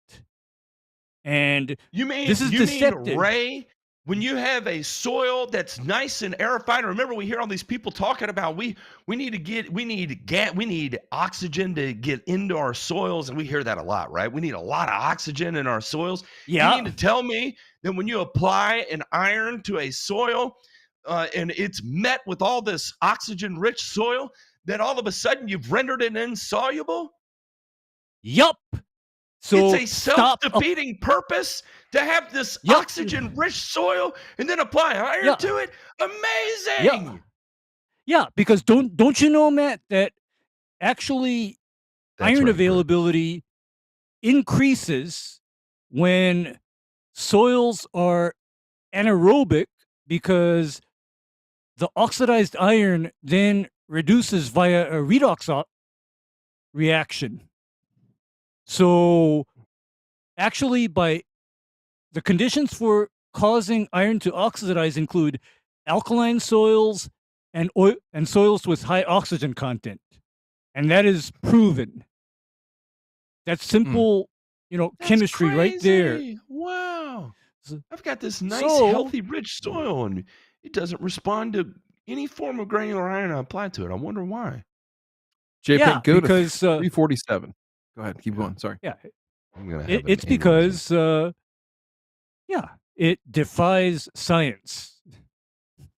And this is deceptive. Ray, when you have a soil that's nice and aerified, remember we hear all these people talking about we need oxygen to get into our soils, and we hear that a lot, right? We need a lot of oxygen in our soils. Yeah. You need to tell me that when you apply an iron to a soil and it's met with all this oxygen-rich soil, that all of a sudden you've rendered it insoluble? Yup. So it's a self-defeating purpose to have this oxygen-rich soil and then apply iron to it. Amazing. Yeah, because don't you know, Matt, that actually iron availability increases when soils are anaerobic, because the oxidized iron then reduces via a redox reaction. So actually, by the conditions for causing iron to oxidize include alkaline soils, and soils with high oxygen content. And that is proven. That's simple, That's chemistry crazy. Right there. Wow. I've got this nice, healthy, rich soil, and it doesn't respond to any form of granular iron I apply to it. I wonder why. Go because to 347. Go ahead, keep going. Sorry. Yeah, I'm gonna have it's because it defies science.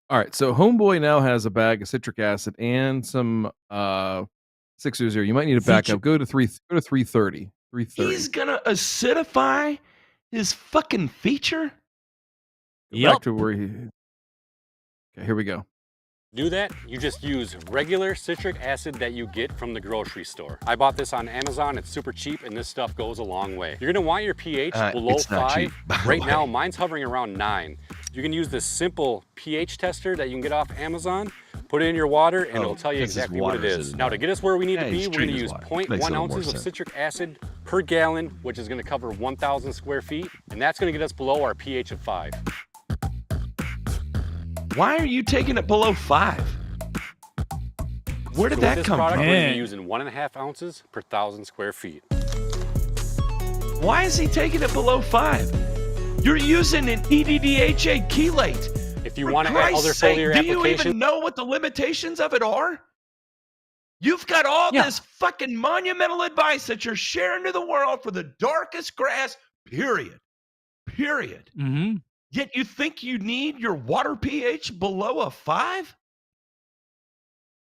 All right, so Homeboy now has a bag of citric acid and some 600. You might need to back up. Go to 330. 330. He's gonna acidify his fucking feature. Back to where he. Okay, here we go. Do that, you just use regular citric acid that you get from the grocery store. I bought this on Amazon, it's super cheap, and this stuff goes a long way. You're gonna want your pH below 5. Right now, mine's hovering around 9. You can use this simple pH tester that you can get off Amazon, put it in your water, and it'll tell you exactly what it is. Now, to get us where we need to be, we're gonna use 0.1 ounces of citric acid per gallon, which is gonna cover 1,000 square feet, and that's gonna get us below our pH of 5. Why are you taking it below 5? Where did that come from? We're going to be using 1.5 ounces per 1,000 square feet. Why is he taking it below 5? You're using an EDDHA chelate. If you want to add other foliar applications, do you even know what the limitations of it are? You've got all this fucking monumental advice that you're sharing to the world for the darkest grass, period. Mm-hmm. Yet you think you need your water pH below a 5?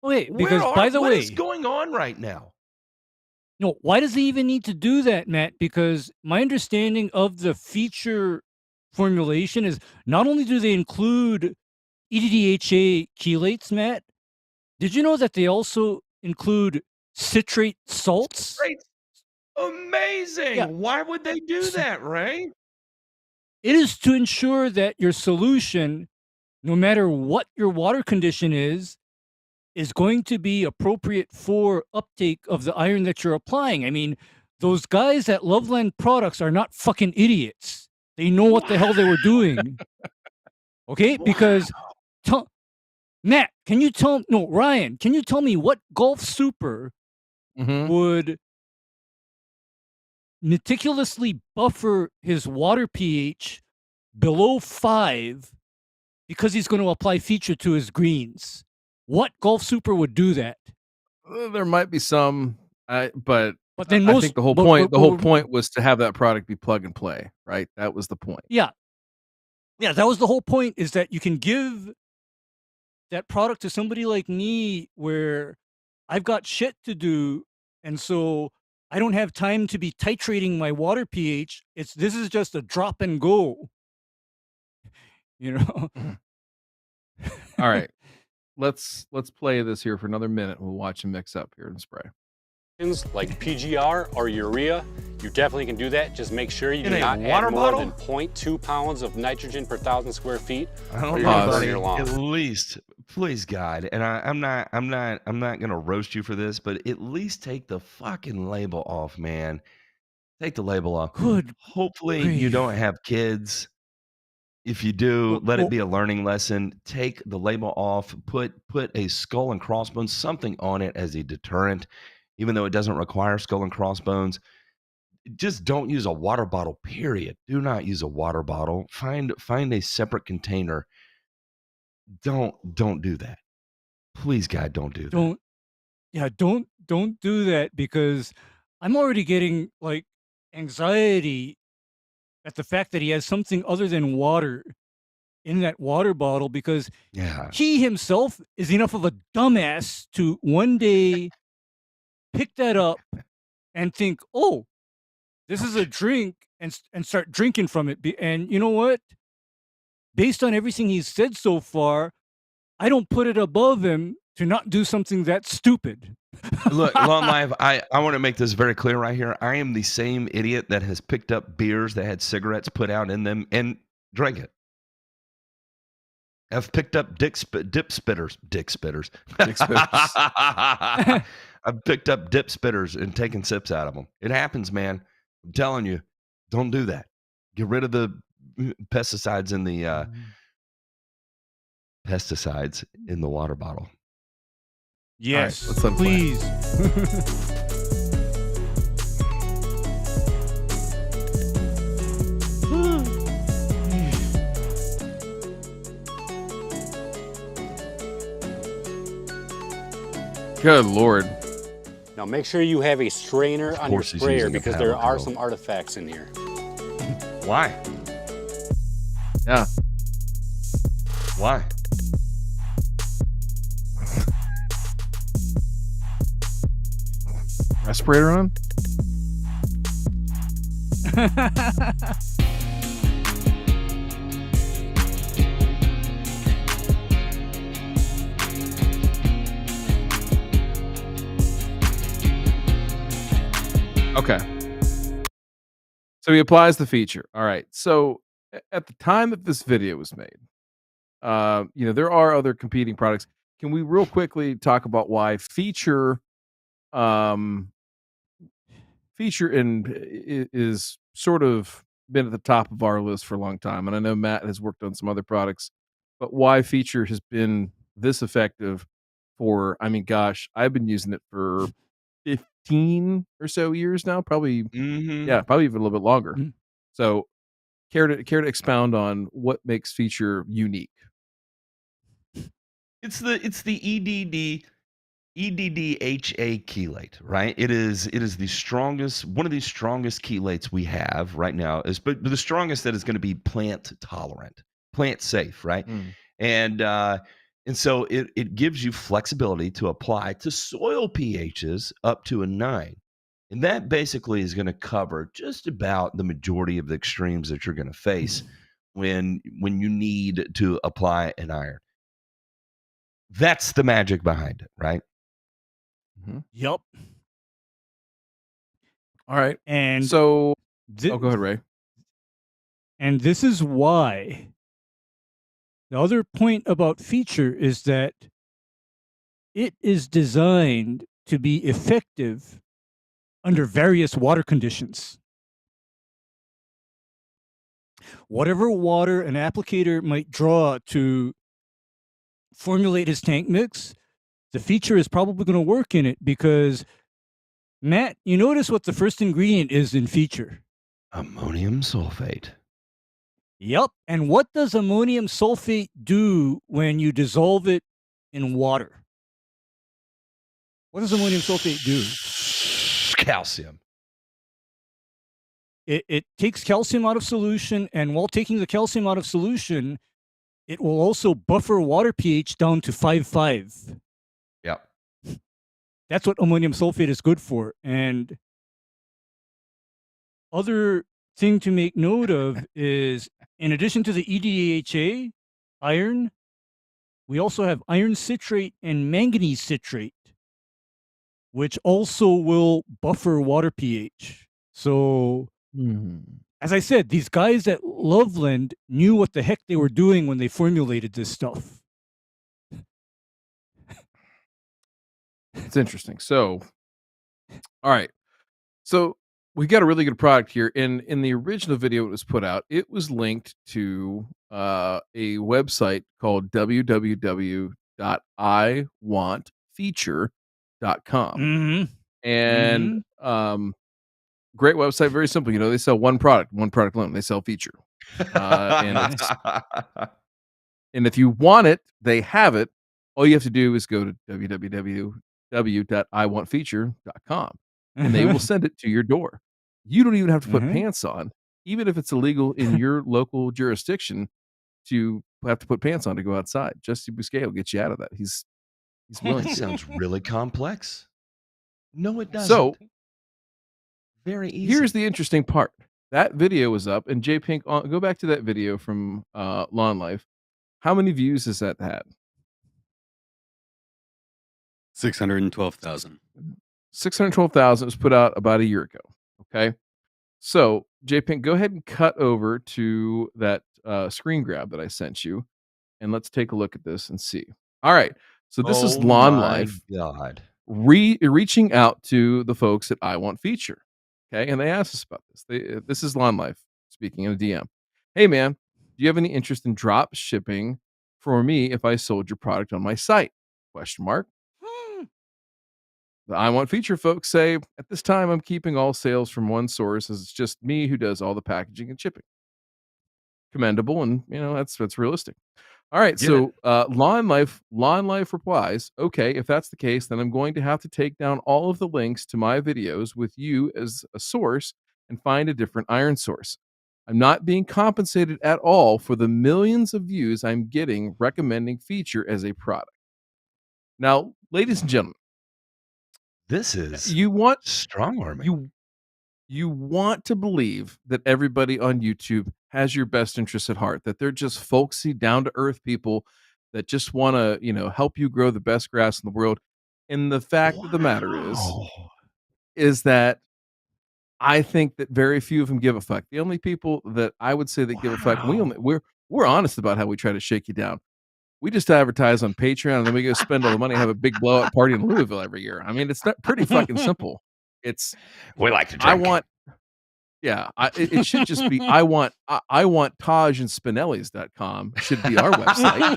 Wait, because by the way, what is going on right now? No, why does he even need to do that, Matt? Because my understanding of the feature formulation is not only do they include EDDHA chelates, Matt, did you know that they also include citrate salts? Amazing. Yeah. Why would they do that, Ray? It is to ensure that your solution, no matter what your water condition is going to be appropriate for uptake of the iron that you're applying. I mean, those guys at Loveland Products are not fucking idiots. They know what the hell they were doing. Okay? Because, Matt, Ryan, can you tell me what Gulf Super would meticulously buffer his water pH below 5 because he's going to apply feature to his greens? What Gulf Super would do that? There might be some, but then I think the whole point was to have that product be plug and play, right? That was the point. Yeah, that was the whole point. Is that you can give that product to somebody like me, where I've got shit to do, and so I don't have time to be titrating my water pH. This is just a drop and go. All right. Let's play this here for another minute. We'll watch him mix up here and spray. Like PGR or urea, you definitely can do that. Just make sure you do not add more than 0.2 pounds of nitrogen per 1,000 square feet. I don't know. At least, please, God, and I'm not gonna roast you for this, but at least take the fucking label off, man. Take the label off. Good. Hopefully, you don't have kids. If you do, let it be a learning lesson. Take the label off. Put a skull and crossbones, something on it as a deterrent, even though it doesn't require skull and crossbones. Just don't use a water bottle, period. Do not use a water bottle. Find a separate container. Don't do that. Please, God, don't do that. Don't do that, because I'm already getting like anxiety at the fact that he has something other than water in that water bottle, because he himself is enough of a dumbass to one day pick that up and think, oh, this is a drink, and start drinking from it. And you know what? Based on everything he's said so far, I don't put it above him to not do something that stupid. Look, Long Live, I want to make this very clear right here. I am the same idiot that has picked up beers that had cigarettes put out in them and drank it. I've picked up dip spitters. I've picked up dip spitters and taken sips out of them. It happens, man. I'm telling you, don't do that. Get rid of the pesticides in the pesticides in the water bottle. Yes, right, please. Good Lord. Now make sure you have a strainer on your sprayer because there are some artifacts in here. Why? Yeah. Why? Respirator on? Okay. So he applies the feature. All right. So at the time that this video was made, there are other competing products. Can we real quickly talk about why feature is sort of been at the top of our list for a long time? And I know Matt has worked on some other products, but why feature has been this effective for, I mean, gosh, I've been using it for 15 or so years now, probably. Yeah, probably even a little bit longer. So care to expound on what makes feature unique? It's the EDDHA chelate, right? It is the strongest, one of the strongest chelates we have right now, but the strongest that is going to be plant tolerant, plant safe, right? And so it gives you flexibility to apply to soil pHs up to a 9. And that basically is going to cover just about the majority of the extremes that you're going to face when you need to apply an iron. That's the magic behind it, right? Yep. All right. And so, go ahead, Ray. And this is why the other point about feature is that it is designed to be effective under various water conditions. Whatever water an applicator might draw to formulate his tank mix, the feature is probably going to work in it because, Matt, you notice what the first ingredient is in feature? Ammonium sulfate. Yep. And what does ammonium sulfate do when you dissolve it in water? What does ammonium sulfate do? Calcium. It takes calcium out of solution, and while taking the calcium out of solution, it will also buffer water pH down to 5.5. Yep. That's what ammonium sulfate is good for. And other thing to make note of is, in addition to the EDHA, iron, we also have iron citrate and manganese citrate, which also will buffer water pH. So, as I said, these guys at Loveland knew what the heck they were doing when they formulated this stuff. It's interesting. So, all right. So we got a really good product here. In the original video it was put out, it was linked to a website called www.iwantfeature.com. And great website, very simple. They sell one product alone. They sell feature. And if you want it, they have it. All you have to do is go to www.iwantfeature.com and they will send it to your door. You don't even have to put pants on, even if it's illegal in your local jurisdiction to have to put pants on to go outside. Jesse Bousquet will get you out of that. He's willing to. Sounds really complex. No, it doesn't. So, very easy. Here's the interesting part. That video was up, and J Pink, go back to that video from Lawn Life. How many views has that had? 612,000. 612,000 was put out about a year ago. Okay. So, J Pink, go ahead and cut over to that screen grab that I sent you, and let's take a look at this and see. All right. So this is Lawn Life. God. Reaching out to the folks at I Want Feature. Okay. And they asked us about this. This is Lawn Life speaking in a DM. Hey, man, do you have any interest in drop shipping for me if I sold your product on my site? Question mark. The I Want feature folks say, at this time, I'm keeping all sales from one source as it's just me who does all the packaging and shipping. Commendable, and that's realistic. All right, so Lawn Life replies, okay, if that's the case, then I'm going to have to take down all of the links to my videos with you as a source and find a different iron source. I'm not being compensated at all for the millions of views I'm getting recommending feature as a product. Now, ladies and gentlemen, this is strong arming. You want to believe that everybody on YouTube has your best interests at heart, that they're just folksy, down-to-earth people that just want to, help you grow the best grass in the world. And the fact of the matter is that I think that very few of them give a fuck. The only people that I would say that give a fuck, we're honest about how we try to shake you down. We just advertise on Patreon, and then we go spend all the money and have a big blowout party in Louisville every year. I mean, it's not pretty fucking simple. We like to drink. It should just be I want Taj and Spinelli's.com should be our website.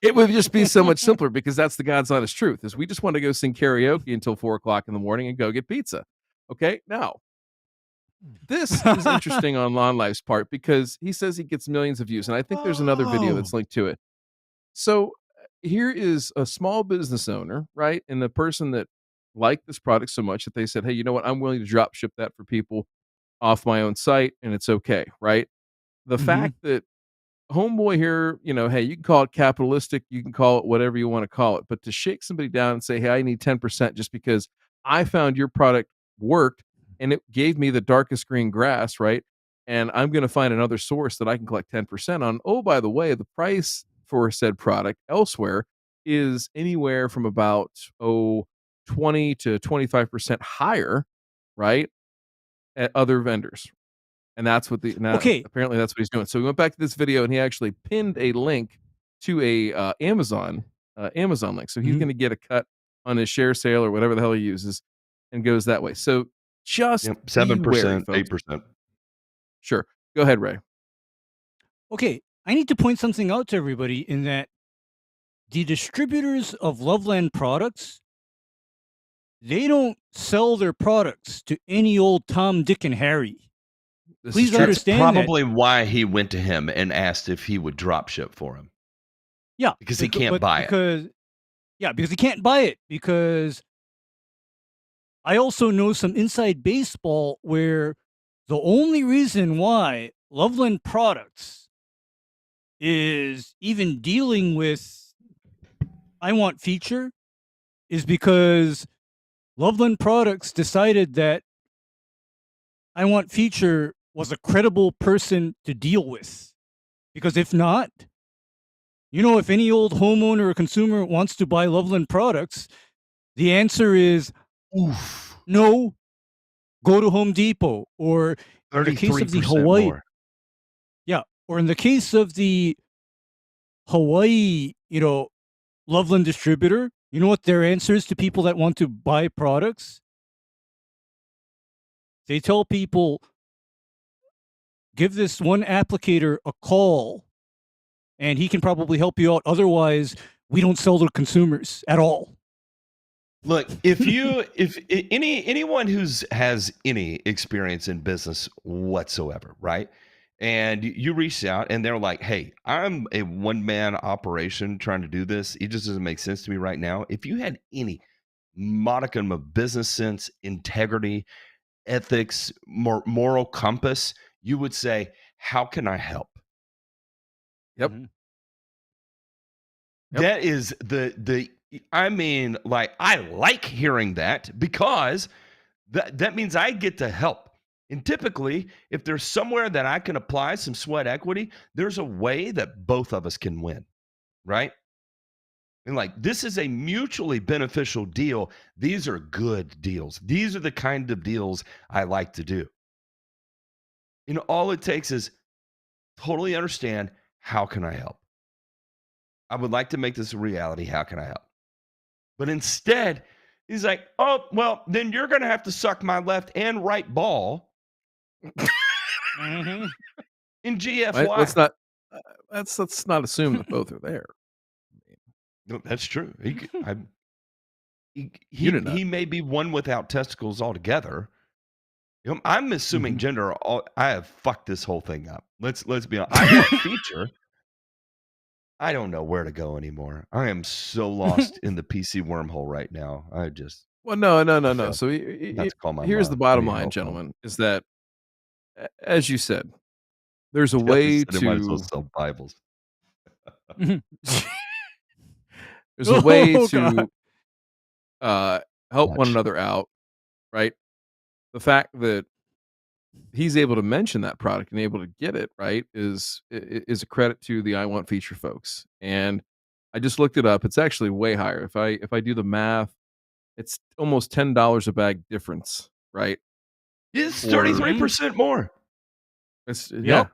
It would just be so much simpler because that's the God's honest truth is we just want to go sing karaoke until 4:00 in the morning and go get pizza. Okay. Now this is interesting on Lawn Life's part because he says he gets millions of views. And I think there's another video that's linked to it. So here is a small business owner, right? And the person that liked this product so much that they said, hey, you know what? I'm willing to drop ship that for people off my own site and it's okay, right? The fact that homeboy here, hey, you can call it capitalistic, you can call it whatever you want to call it, but to shake somebody down and say, hey, I need 10% just because I found your product worked and it gave me the darkest green grass, right? And I'm going to find another source that I can collect 10% on. Oh, by the way, the price for said product elsewhere is anywhere from about 20 to 25% higher, right, at other vendors. And that's what apparently that's what he's doing. So we went back to this video and he actually pinned a link to a Amazon link. So he's going to get a cut on his share sale or whatever the hell he uses and goes that way. So just 7%, 8%. Sure. Go ahead, Ray. Okay. I need to point something out to everybody in that the distributors of Loveland products, they don't sell their products to any old Tom, Dick, and Harry. Please understand that's probably why he went to him and asked if he would drop ship for him. Yeah. Because he can't buy it. Because he can't buy it. Because I also know some inside baseball where the only reason why Loveland Products is even dealing with I Want feature is because Loveland Products decided that I Want feature was a credible person to deal with. Because if not, if any old homeowner or consumer wants to buy Loveland Products, the answer is no, go to Home Depot. Or in the case of the Hawaii more. Yeah, or in the case of the Hawaii, Loveland distributor, you know what their answer is to people that want to buy products? They tell people, give this one applicator a call and he can probably help you out. Otherwise, we don't sell to consumers at all. Look, if anyone has any experience in business whatsoever, right? And you reach out and they're like, hey, I'm a one-man operation trying to do this. It just doesn't make sense to me right now. If you had any modicum of business sense, integrity, ethics, moral compass, you would say, how can I help? Yep. That is I like hearing that because that means I get to help. And typically, if there's somewhere that I can apply some sweat equity, there's a way that both of us can win, right? And this is a mutually beneficial deal. These are good deals. These are the kind of deals I like to do. All it takes is totally understand, how can I help? I would like to make this a reality. How can I help? But instead, he's like, oh, well, then you're going to have to suck my left and right ball in GFY. let's not assume that both are there. No, that's true. He may be one without testicles altogether. You know, I'm assuming gender. I have fucked this whole thing up. Let's be honest. I want feature. I don't know where to go anymore. I am so lost in the PC wormhole right now. No. So here's the bottom line, gentlemen, is that, as you said, there's a way to might as well sell Bibles. There's a way to help one another out, right? The fact that he's able to mention that product and able to get it right is a credit to the I Want Feature folks. And I just looked it up. It's actually way higher. If I do the math, it's almost $10 a bag difference, right? It's 33% more. It's Yep.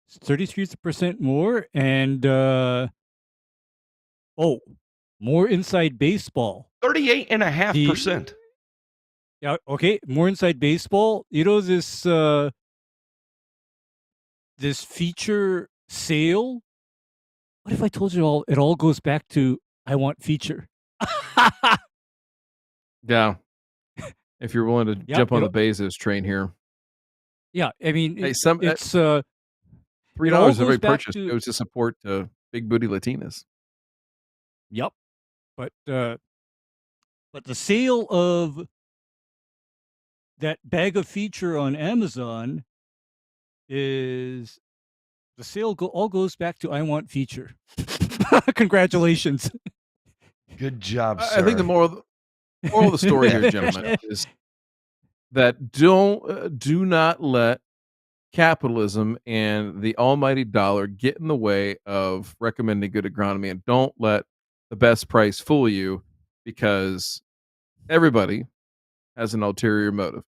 It's 33% more, and more inside baseball. 38.5%. Yeah, okay, more inside baseball. You know, this this feature sale. What if I told you it all goes back to I Want Feature? Yeah. If you're willing to jump on the Bezos train here. Yeah, I mean, hey, it's $3 every purchase goes to support big booty Latinas. Yep, but the sale of that bag of feature on Amazon is the sale all goes back to I Want Feature. Congratulations. Good job, sir. I think the moral of the story here, gentlemen, is that do not let capitalism and the almighty dollar get in the way of recommending good agronomy, and don't let the best price fool you, because everybody has an ulterior motive.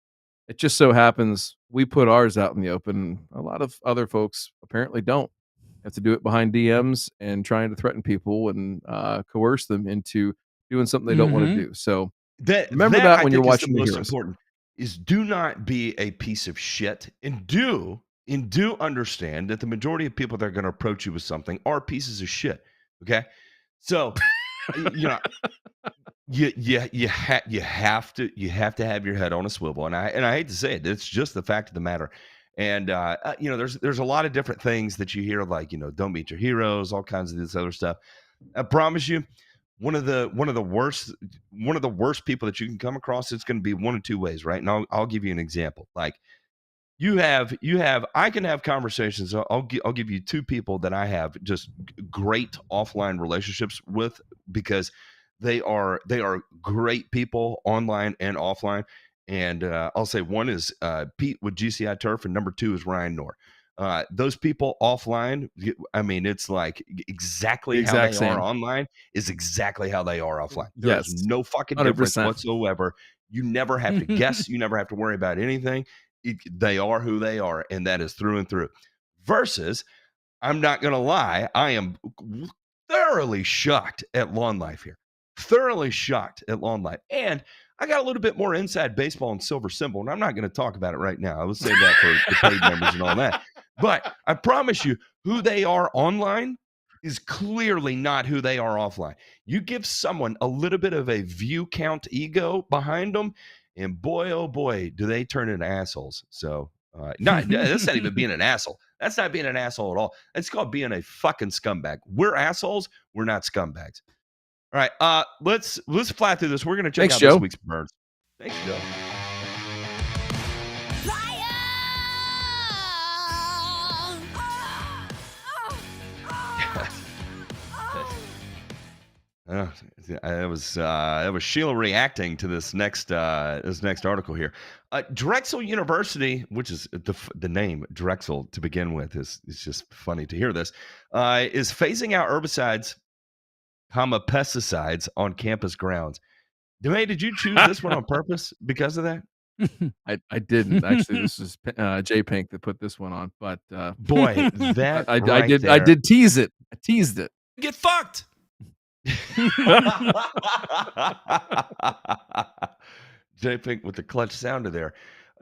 It just so happens we put ours out in the open. A lot of other folks apparently don't. Have to do it behind DMs and trying to threaten people and coerce them into doing something they don't want to do. So remember that when you're watching the most heroes. Important is do not be a piece of shit, and do understand that the majority of people that are going to approach you with something are pieces of shit. Okay, so you know. You have to have your head on a swivel, and I hate to say it, it's just the fact of the matter. And you know, there's a lot of different things that you hear, like, you know, don't meet your heroes, all kinds of this other stuff. I promise you, one of the worst people that you can come across, it's going to be one of two ways, right? And I'll give you an example. Like I can have conversations. I'll give you two people that I have just great offline relationships with, because they are great people online and offline. And I'll say one is Pete with GCI Turf, and number two is Ryan Knorr. Those people offline, I mean, it's like exactly how they are online is exactly how they are offline. There's no fucking difference 100%. Whatsoever. You never have to guess. You never have to worry about anything. They are who they are, and that is through and through. Versus, I'm not going to lie, I am thoroughly shocked at Lawn Life here. Thoroughly shocked at Lawn Life. And I got a little bit more inside baseball and Silver Symbol, and I'm not going to talk about it right now. I will save that for the paid members and all that. But I promise you, who they are online is clearly not who they are offline. You give someone a little bit of a view count ego behind them, and boy, oh boy, do they turn into assholes. So that's not even being an asshole. That's not being an asshole at all. It's called being a fucking scumbag. We're assholes. We're not scumbags. All right, let's fly through this. We're going to check out this week's birds. Thanks, Joe. It was Sheila reacting to this next article here. Drexel University, which is the name Drexel to begin with, is just funny to hear this, is phasing out herbicides, pesticides on campus grounds. DeMay, did you choose this one on purpose because of that? I didn't actually. This is J Pink that put this one on, but boy, that I did tease it. I teased it. Get fucked. J Pink with the clutch sounder there.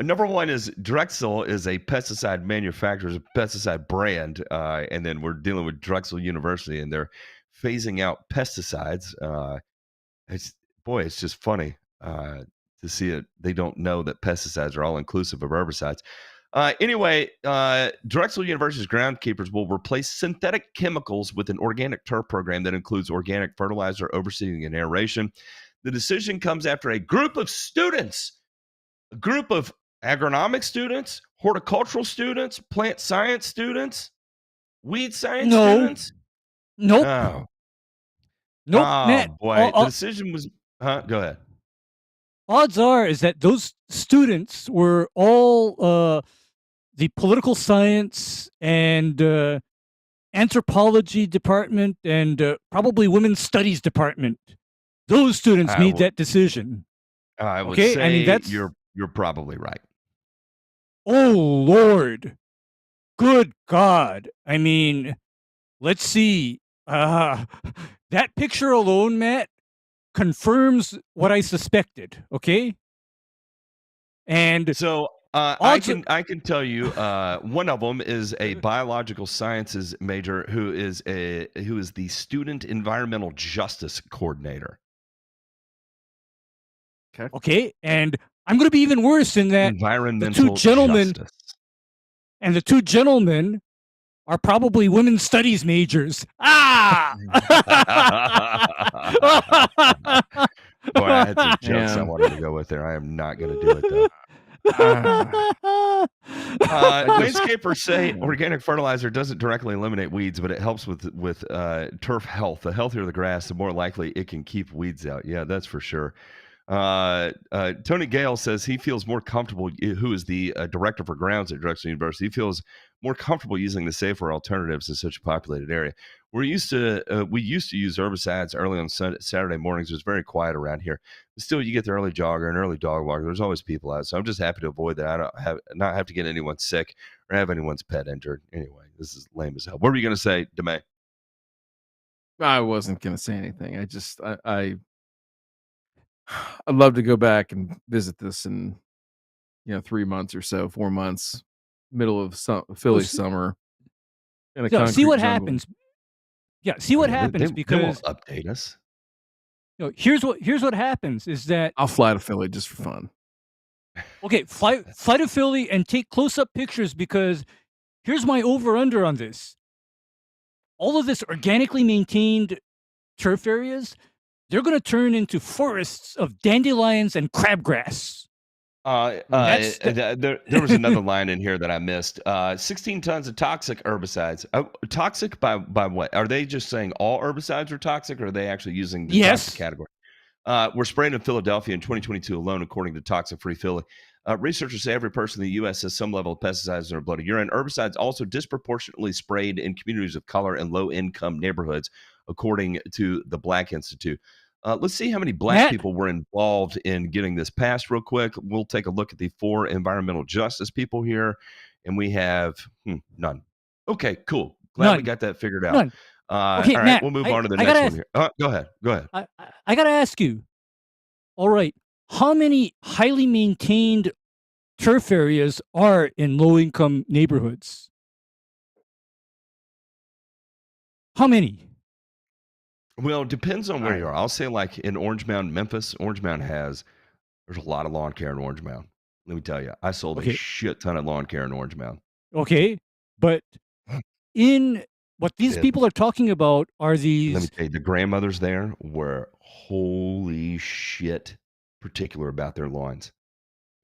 Number one is Drexel is a pesticide manufacturer, a pesticide brand, and then we're dealing with Drexel University, and they're phasing out pesticides. It's just funny to see it. They don't know that pesticides are all inclusive of herbicides. Anyway, Drexel University's groundkeepers will replace synthetic chemicals with an organic turf program that includes organic fertilizer, overseeding, and aeration. The decision comes after a group of agronomic students, horticultural students, plant science students, weed science students. Nope. Oh. Nope. Oh, Matt, boy. The decision was... Go ahead. Odds are is that those students were all the political science and anthropology department and probably women's studies department. Those students made that decision. I would say you're probably right. Oh, Lord. Good God. I mean, let's see. That picture alone, Matt, confirms what I suspected, okay? And so I can tell you one of them is a biological sciences major who is the student environmental justice coordinator. Okay, and I'm going to be even worse in that environmental the two gentlemen are probably women's studies majors. Ah! Boy, I had some jokes I wanted to go with there. I am not going to do it though. Landscapers say organic fertilizer doesn't directly eliminate weeds, but it helps with turf health. The healthier the grass, the more likely it can keep weeds out. Yeah, that's for sure. Tony Gale says he feels more comfortable, who is the director for grounds at Drexel University. He feels more comfortable using the safer alternatives in such a populated area. We used to use herbicides early on Saturday mornings. It was very quiet around here. But still, you get the early jogger and early dog walker. There's always people out. So I'm just happy to avoid that. I don't not have to get anyone sick or have anyone's pet injured. Anyway, this is lame as hell. What were you going to say, DeMay? I wasn't going to say anything. I'd love to go back and visit this in 3 months or so, 4 months, middle of Philly summer. See what happens. Yeah, see what happens because they won't update us. Here's what happens is that I'll fly to Philly just for fun. Okay, fly to Philly and take close-up pictures because here's my over/under on this. All of this organically maintained turf areas, they're going to turn into forests of dandelions and crabgrass. There was another line in here that I missed. 16 tons of toxic herbicides. Toxic by what? Are they just saying all herbicides are toxic, or are they actually using the toxic category? Were sprayed in Philadelphia in 2022 alone, according to Toxic Free Philly. Researchers say every person in the U.S. has some level of pesticides in their blood or urine. Herbicides also disproportionately sprayed in communities of color and low-income neighborhoods, according to the Black Institute. Let's see how many black people were involved in getting this passed real quick. We'll take a look at the 4 environmental justice people here, and we have none. Okay, cool. Glad we got that figured out. None. Okay, all right, Matt, we'll move on to the next one here. Go ahead. I got to ask you, all right, how many highly maintained turf areas are in low-income neighborhoods? How many? Well, it depends on where you are. I'll say like in Orange Mound, Memphis, there's a lot of lawn care in Orange Mound. Let me tell you, I sold a shit ton of lawn care in Orange Mound. Okay, but in what these people are talking about are these... Let me tell you, the grandmothers there were holy shit particular about their lawns.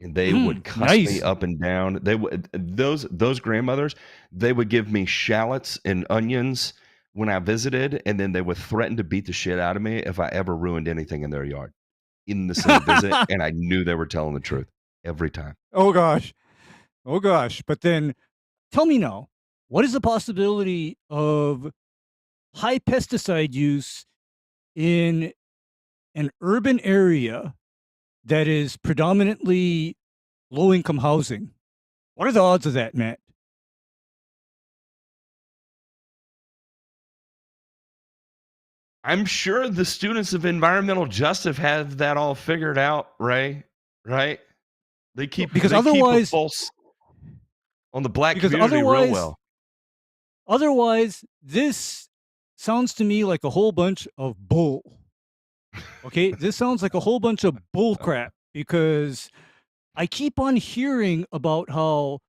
And they would cuss me up and down. They would those grandmothers, they would give me shallots and onions when I visited, and then they would threaten to beat the shit out of me if I ever ruined anything in their yard in the same visit. And I knew they were telling the truth every time. Oh gosh. But then tell me now, what is the possibility of high pesticide use in an urban area that is predominantly low-income housing? What are the odds of that, Matt? I'm sure the students of environmental justice have that all figured out, Ray, right? They keep because they otherwise keep a pulse on the black community real well. Otherwise, this sounds to me like a whole bunch of bull. Okay, this sounds like a whole bunch of bull crap because I keep on hearing about how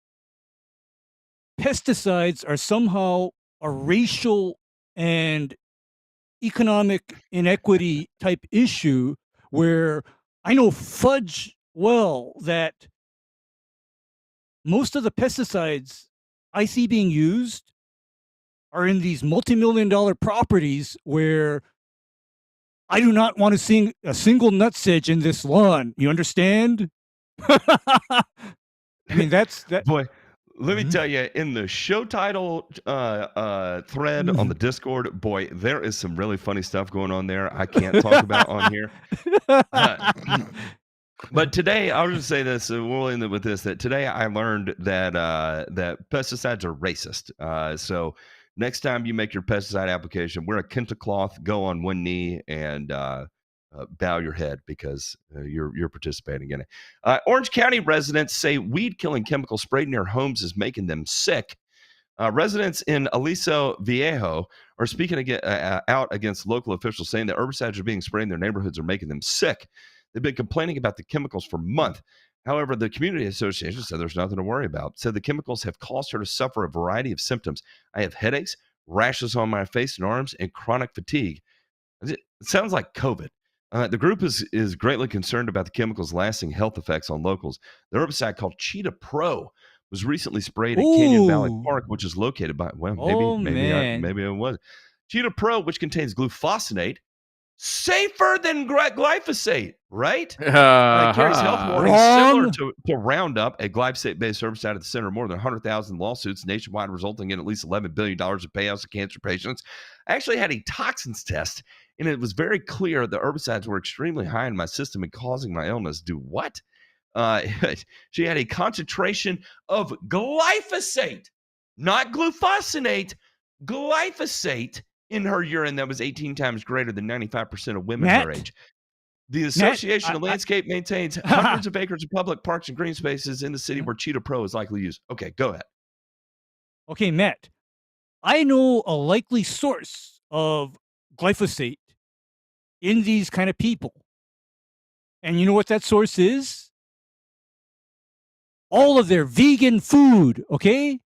pesticides are somehow a racial and economic inequity type issue, where I know fudge well that most of the pesticides I see being used are in these multi-million-dollar properties where I do not want to see a single nutsedge in this lawn. You understand? I mean, that's that. Boy, let me tell you, in the show title thread on the Discord, boy, there is some really funny stuff going on there I can't talk about on here. But today, I'll just say this, we'll end with this, that today I learned that that pesticides are racist. So next time you make your pesticide application, wear a kente cloth, go on one knee, and bow your head because you're participating in it. Orange County residents say weed-killing chemical sprayed in their homes is making them sick. Residents in Aliso Viejo are speaking out against local officials, saying that herbicides are being sprayed in their neighborhoods are making them sick. They've been complaining about the chemicals for months. However, the community association said there's nothing to worry about. Said the chemicals have caused her to suffer a variety of symptoms. I have headaches, rashes on my face and arms, and chronic fatigue. It sounds like COVID. The group is greatly concerned about the chemicals' lasting health effects on locals. The herbicide called Cheetah Pro was recently sprayed at Canyon Valley Park, which is located by, well, maybe it was. Cheetah Pro, which contains glufosinate, safer than glyphosate, right? Carries health warnings similar to Roundup, a glyphosate-based herbicide at the center of more than 100,000 lawsuits nationwide, resulting in at least $11 billion of payouts to cancer patients. I actually had a toxins test, and it was very clear the herbicides were extremely high in my system and causing my illness. Do what? She had a concentration of glyphosate, not glufosinate, glyphosate in her urine that was 18 times greater than 95% of women her age. The Association of Landscape maintains hundreds of acres of public parks and green spaces in the city where Cheetah Pro is likely used. Okay, go ahead. Okay, Matt, I know a likely source of glyphosate in these kind of people. And you know what that source is? All of their vegan food, okay?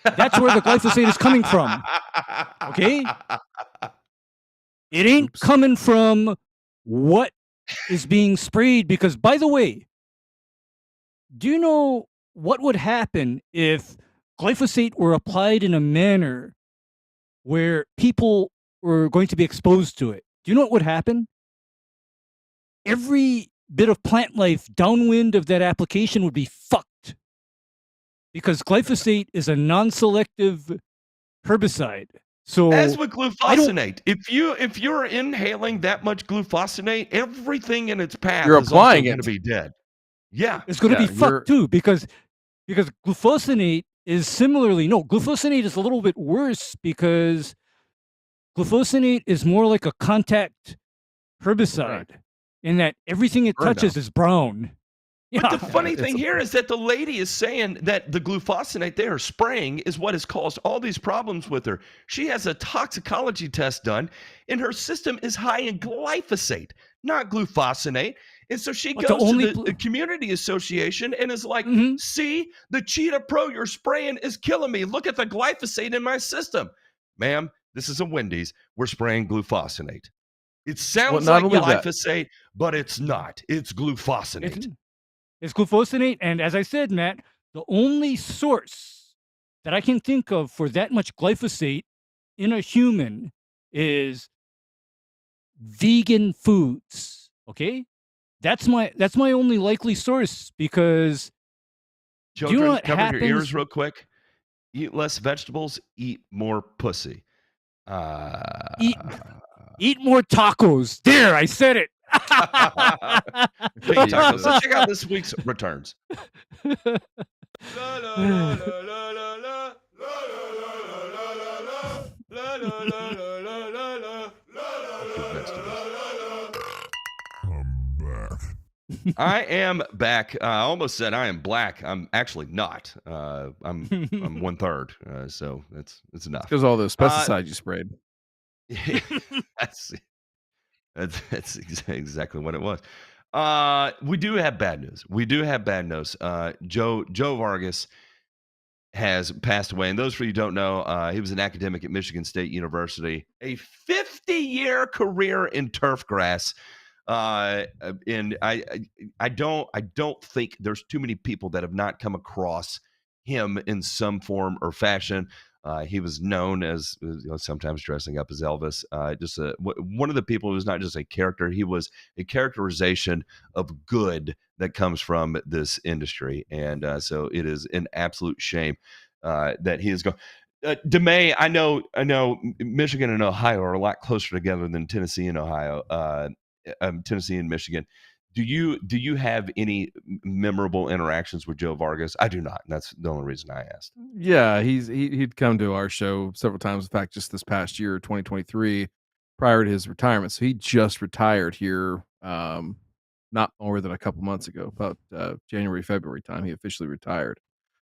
That's where the glyphosate is coming from. Okay? It ain't coming from what is being sprayed because, by the way, do you know what would happen if glyphosate were applied in a manner where people were going to be exposed to it? Do you know what would happen? Every bit of plant life downwind of that application would be fucked. Because glyphosate is a non-selective herbicide. So as with glufosinate, if you're inhaling that much glufosinate, everything in its path is applying going to be dead. Yeah, it's going to be fucked too because glufosinate is similarly glufosinate is a little bit worse because glufosinate is more like a contact herbicide in that everything it touches is brown. But the funny thing here is that the lady is saying that the glufosinate they are spraying is what has caused all these problems with her. She has a toxicology test done, and her system is high in glyphosate, not glufosinate. And so she goes to the community association and is like, see, the Cheetah Pro you're spraying is killing me. Look at the glyphosate in my system. Ma'am, this is a Wendy's. We're spraying glufosinate. It sounds like glyphosate, but it's not. It's glufosinate. It's glufosinate, and as I said, Matt, the only source that I can think of for that much glyphosate in a human is vegan foods. Okay, that's my only likely source because children, do you know what cover happens? Your ears real quick. Eat less vegetables. Eat more pussy. Eat more tacos. There, I said it. Tacos. Let's check out this week's returns. I'm back. I am back. I almost said I am black. I'm actually not. I'm 1/3. So that's enough. Because all those pesticides you sprayed. That's exactly what it was. We do have bad news. Joe Vargas has passed away. And those for you who don't know, he was an academic at Michigan State University, a 50-year career in turfgrass. And I don't think there's too many people that have not come across him in some form or fashion. He was known as, sometimes dressing up as Elvis. One of the people who was not just a character, he was a characterization of good that comes from this industry. And so it is an absolute shame that he is gone. DeMay, I know Michigan and Ohio are a lot closer together than Tennessee and Ohio. Tennessee and Michigan. Do you have any memorable interactions with Joe Vargas? I do not. And that's the only reason I asked. Yeah, he'd come to our show several times. In fact, just this past year, 2023, prior to his retirement. So he just retired here, not more than a couple months ago, about January, February time. He officially retired.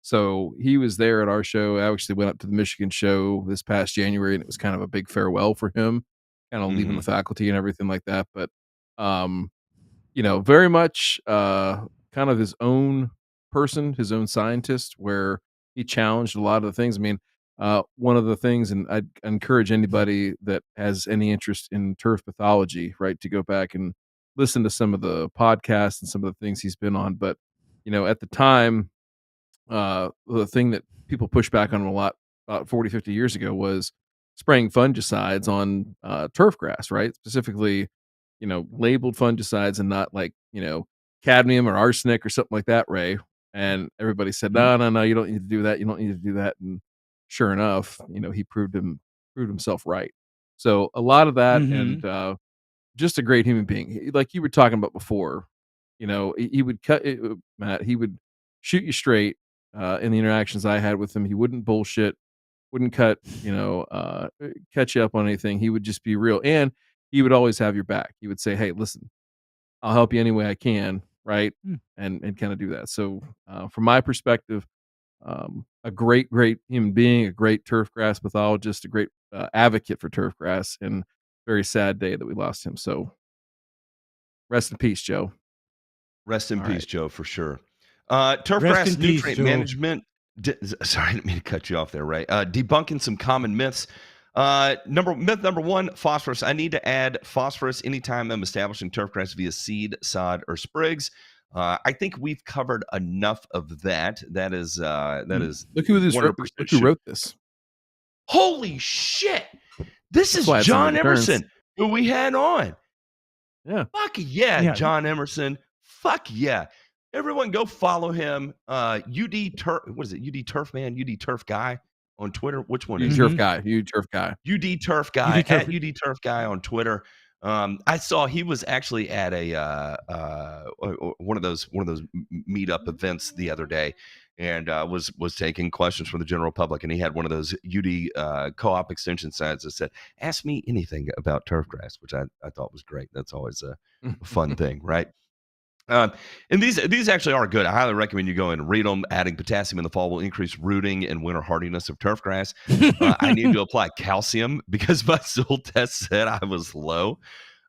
So he was there at our show. I actually went up to the Michigan show this past January, and it was kind of a big farewell for him, kind of leaving the faculty and everything like that. But very much kind of his own person, his own scientist, where he challenged a lot of the things. I mean, one of the things, and I'd encourage anybody that has any interest in turf pathology, right, to go back and listen to some of the podcasts and some of the things he's been on. But, at the time, the thing that people pushed back on him a lot about 40, 50 years ago was spraying fungicides on turf grass, right? Specifically, labeled fungicides and not like, cadmium or arsenic or something like that, Ray. And everybody said, no, you don't need to do that. You don't need to do that. And sure enough, he proved himself right. So a lot of that and just a great human being. Like you were talking about before, he would cut it, Matt, he would shoot you straight in the interactions I had with him. He wouldn't bullshit, wouldn't cut you up on anything. He would just be real. And he would always have your back. He would say, hey, listen, I'll help you any way I can. Right. And kind of do that. So from my perspective, a great human being, a great turfgrass pathologist, a great advocate for turfgrass, and very sad day that we lost him. So rest in peace, Joe. Rest in peace, Joe, for sure. Turfgrass nutrient management. Sorry, I didn't mean to cut you off there, Ray. Debunking some common myths. Myth number one, phosphorus. I need to add phosphorus anytime I'm establishing turfgrass via seed, sod, or sprigs. I think we've covered enough of that. That is look who wrote this. Holy shit! This is John Emerson, who we had on. Yeah. Fuck yeah, John Emerson. Fuck yeah. Everyone go follow him. UD Turf. What is it? UD Turfman, UD Turf Guy on Twitter. Which one is Turf Guy? UD Turf Guy. UD Turf Guy at UD Turf Guy on Twitter. I saw he was actually at one of those meetup events the other day, and was taking questions from the general public, and he had one of those UD co-op extension signs that said, "Ask me anything about turfgrass," which I thought was great. That's always a fun thing, right? And these actually are good. I highly recommend you go and read them. Adding potassium in the fall will increase rooting and winter hardiness of turfgrass. I need to apply calcium because my soil test said I was low.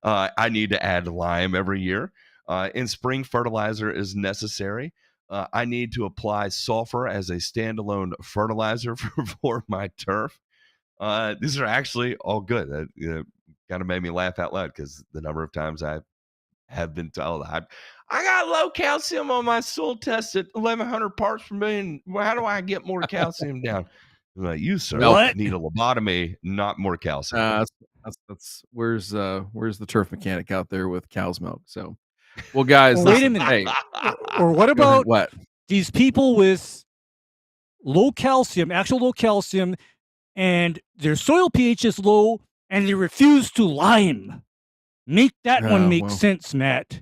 I need to add lime every year. In spring, fertilizer is necessary. I need to apply sulfur as a standalone fertilizer for my turf. These are actually all good. That kind of made me laugh out loud because the number of times I have been told I got low calcium on my soil test at 1,100 parts per million. How do I get more calcium down? Like, you, sir, need a lobotomy, not more calcium. That's where's the turf mechanic out there with cow's milk? So, well, guys, wait a minute. Hey, or what about these people with actual low calcium, and their soil pH is low, and they refuse to lime? Make that one make sense, Matt.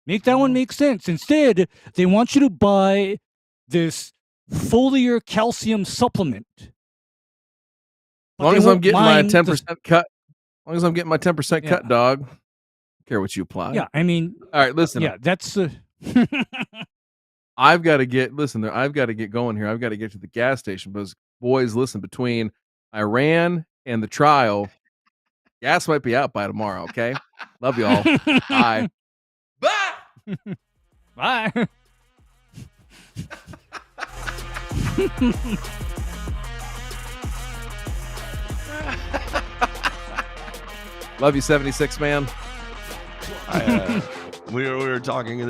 Make that one make sense. Instead, they want you to buy this foliar calcium supplement. As long as I'm getting my 10% cut. As long as I'm getting my 10% cut, dog. care what you apply. Yeah, I mean, all right, listen. Yeah, that's. I've got to get going here. I've got to get to the gas station because, boys, listen, between Iran and the trial, gas might be out by tomorrow. Okay, love y'all. Bye. Bye. Bye. Love you, 76 man. We were talking.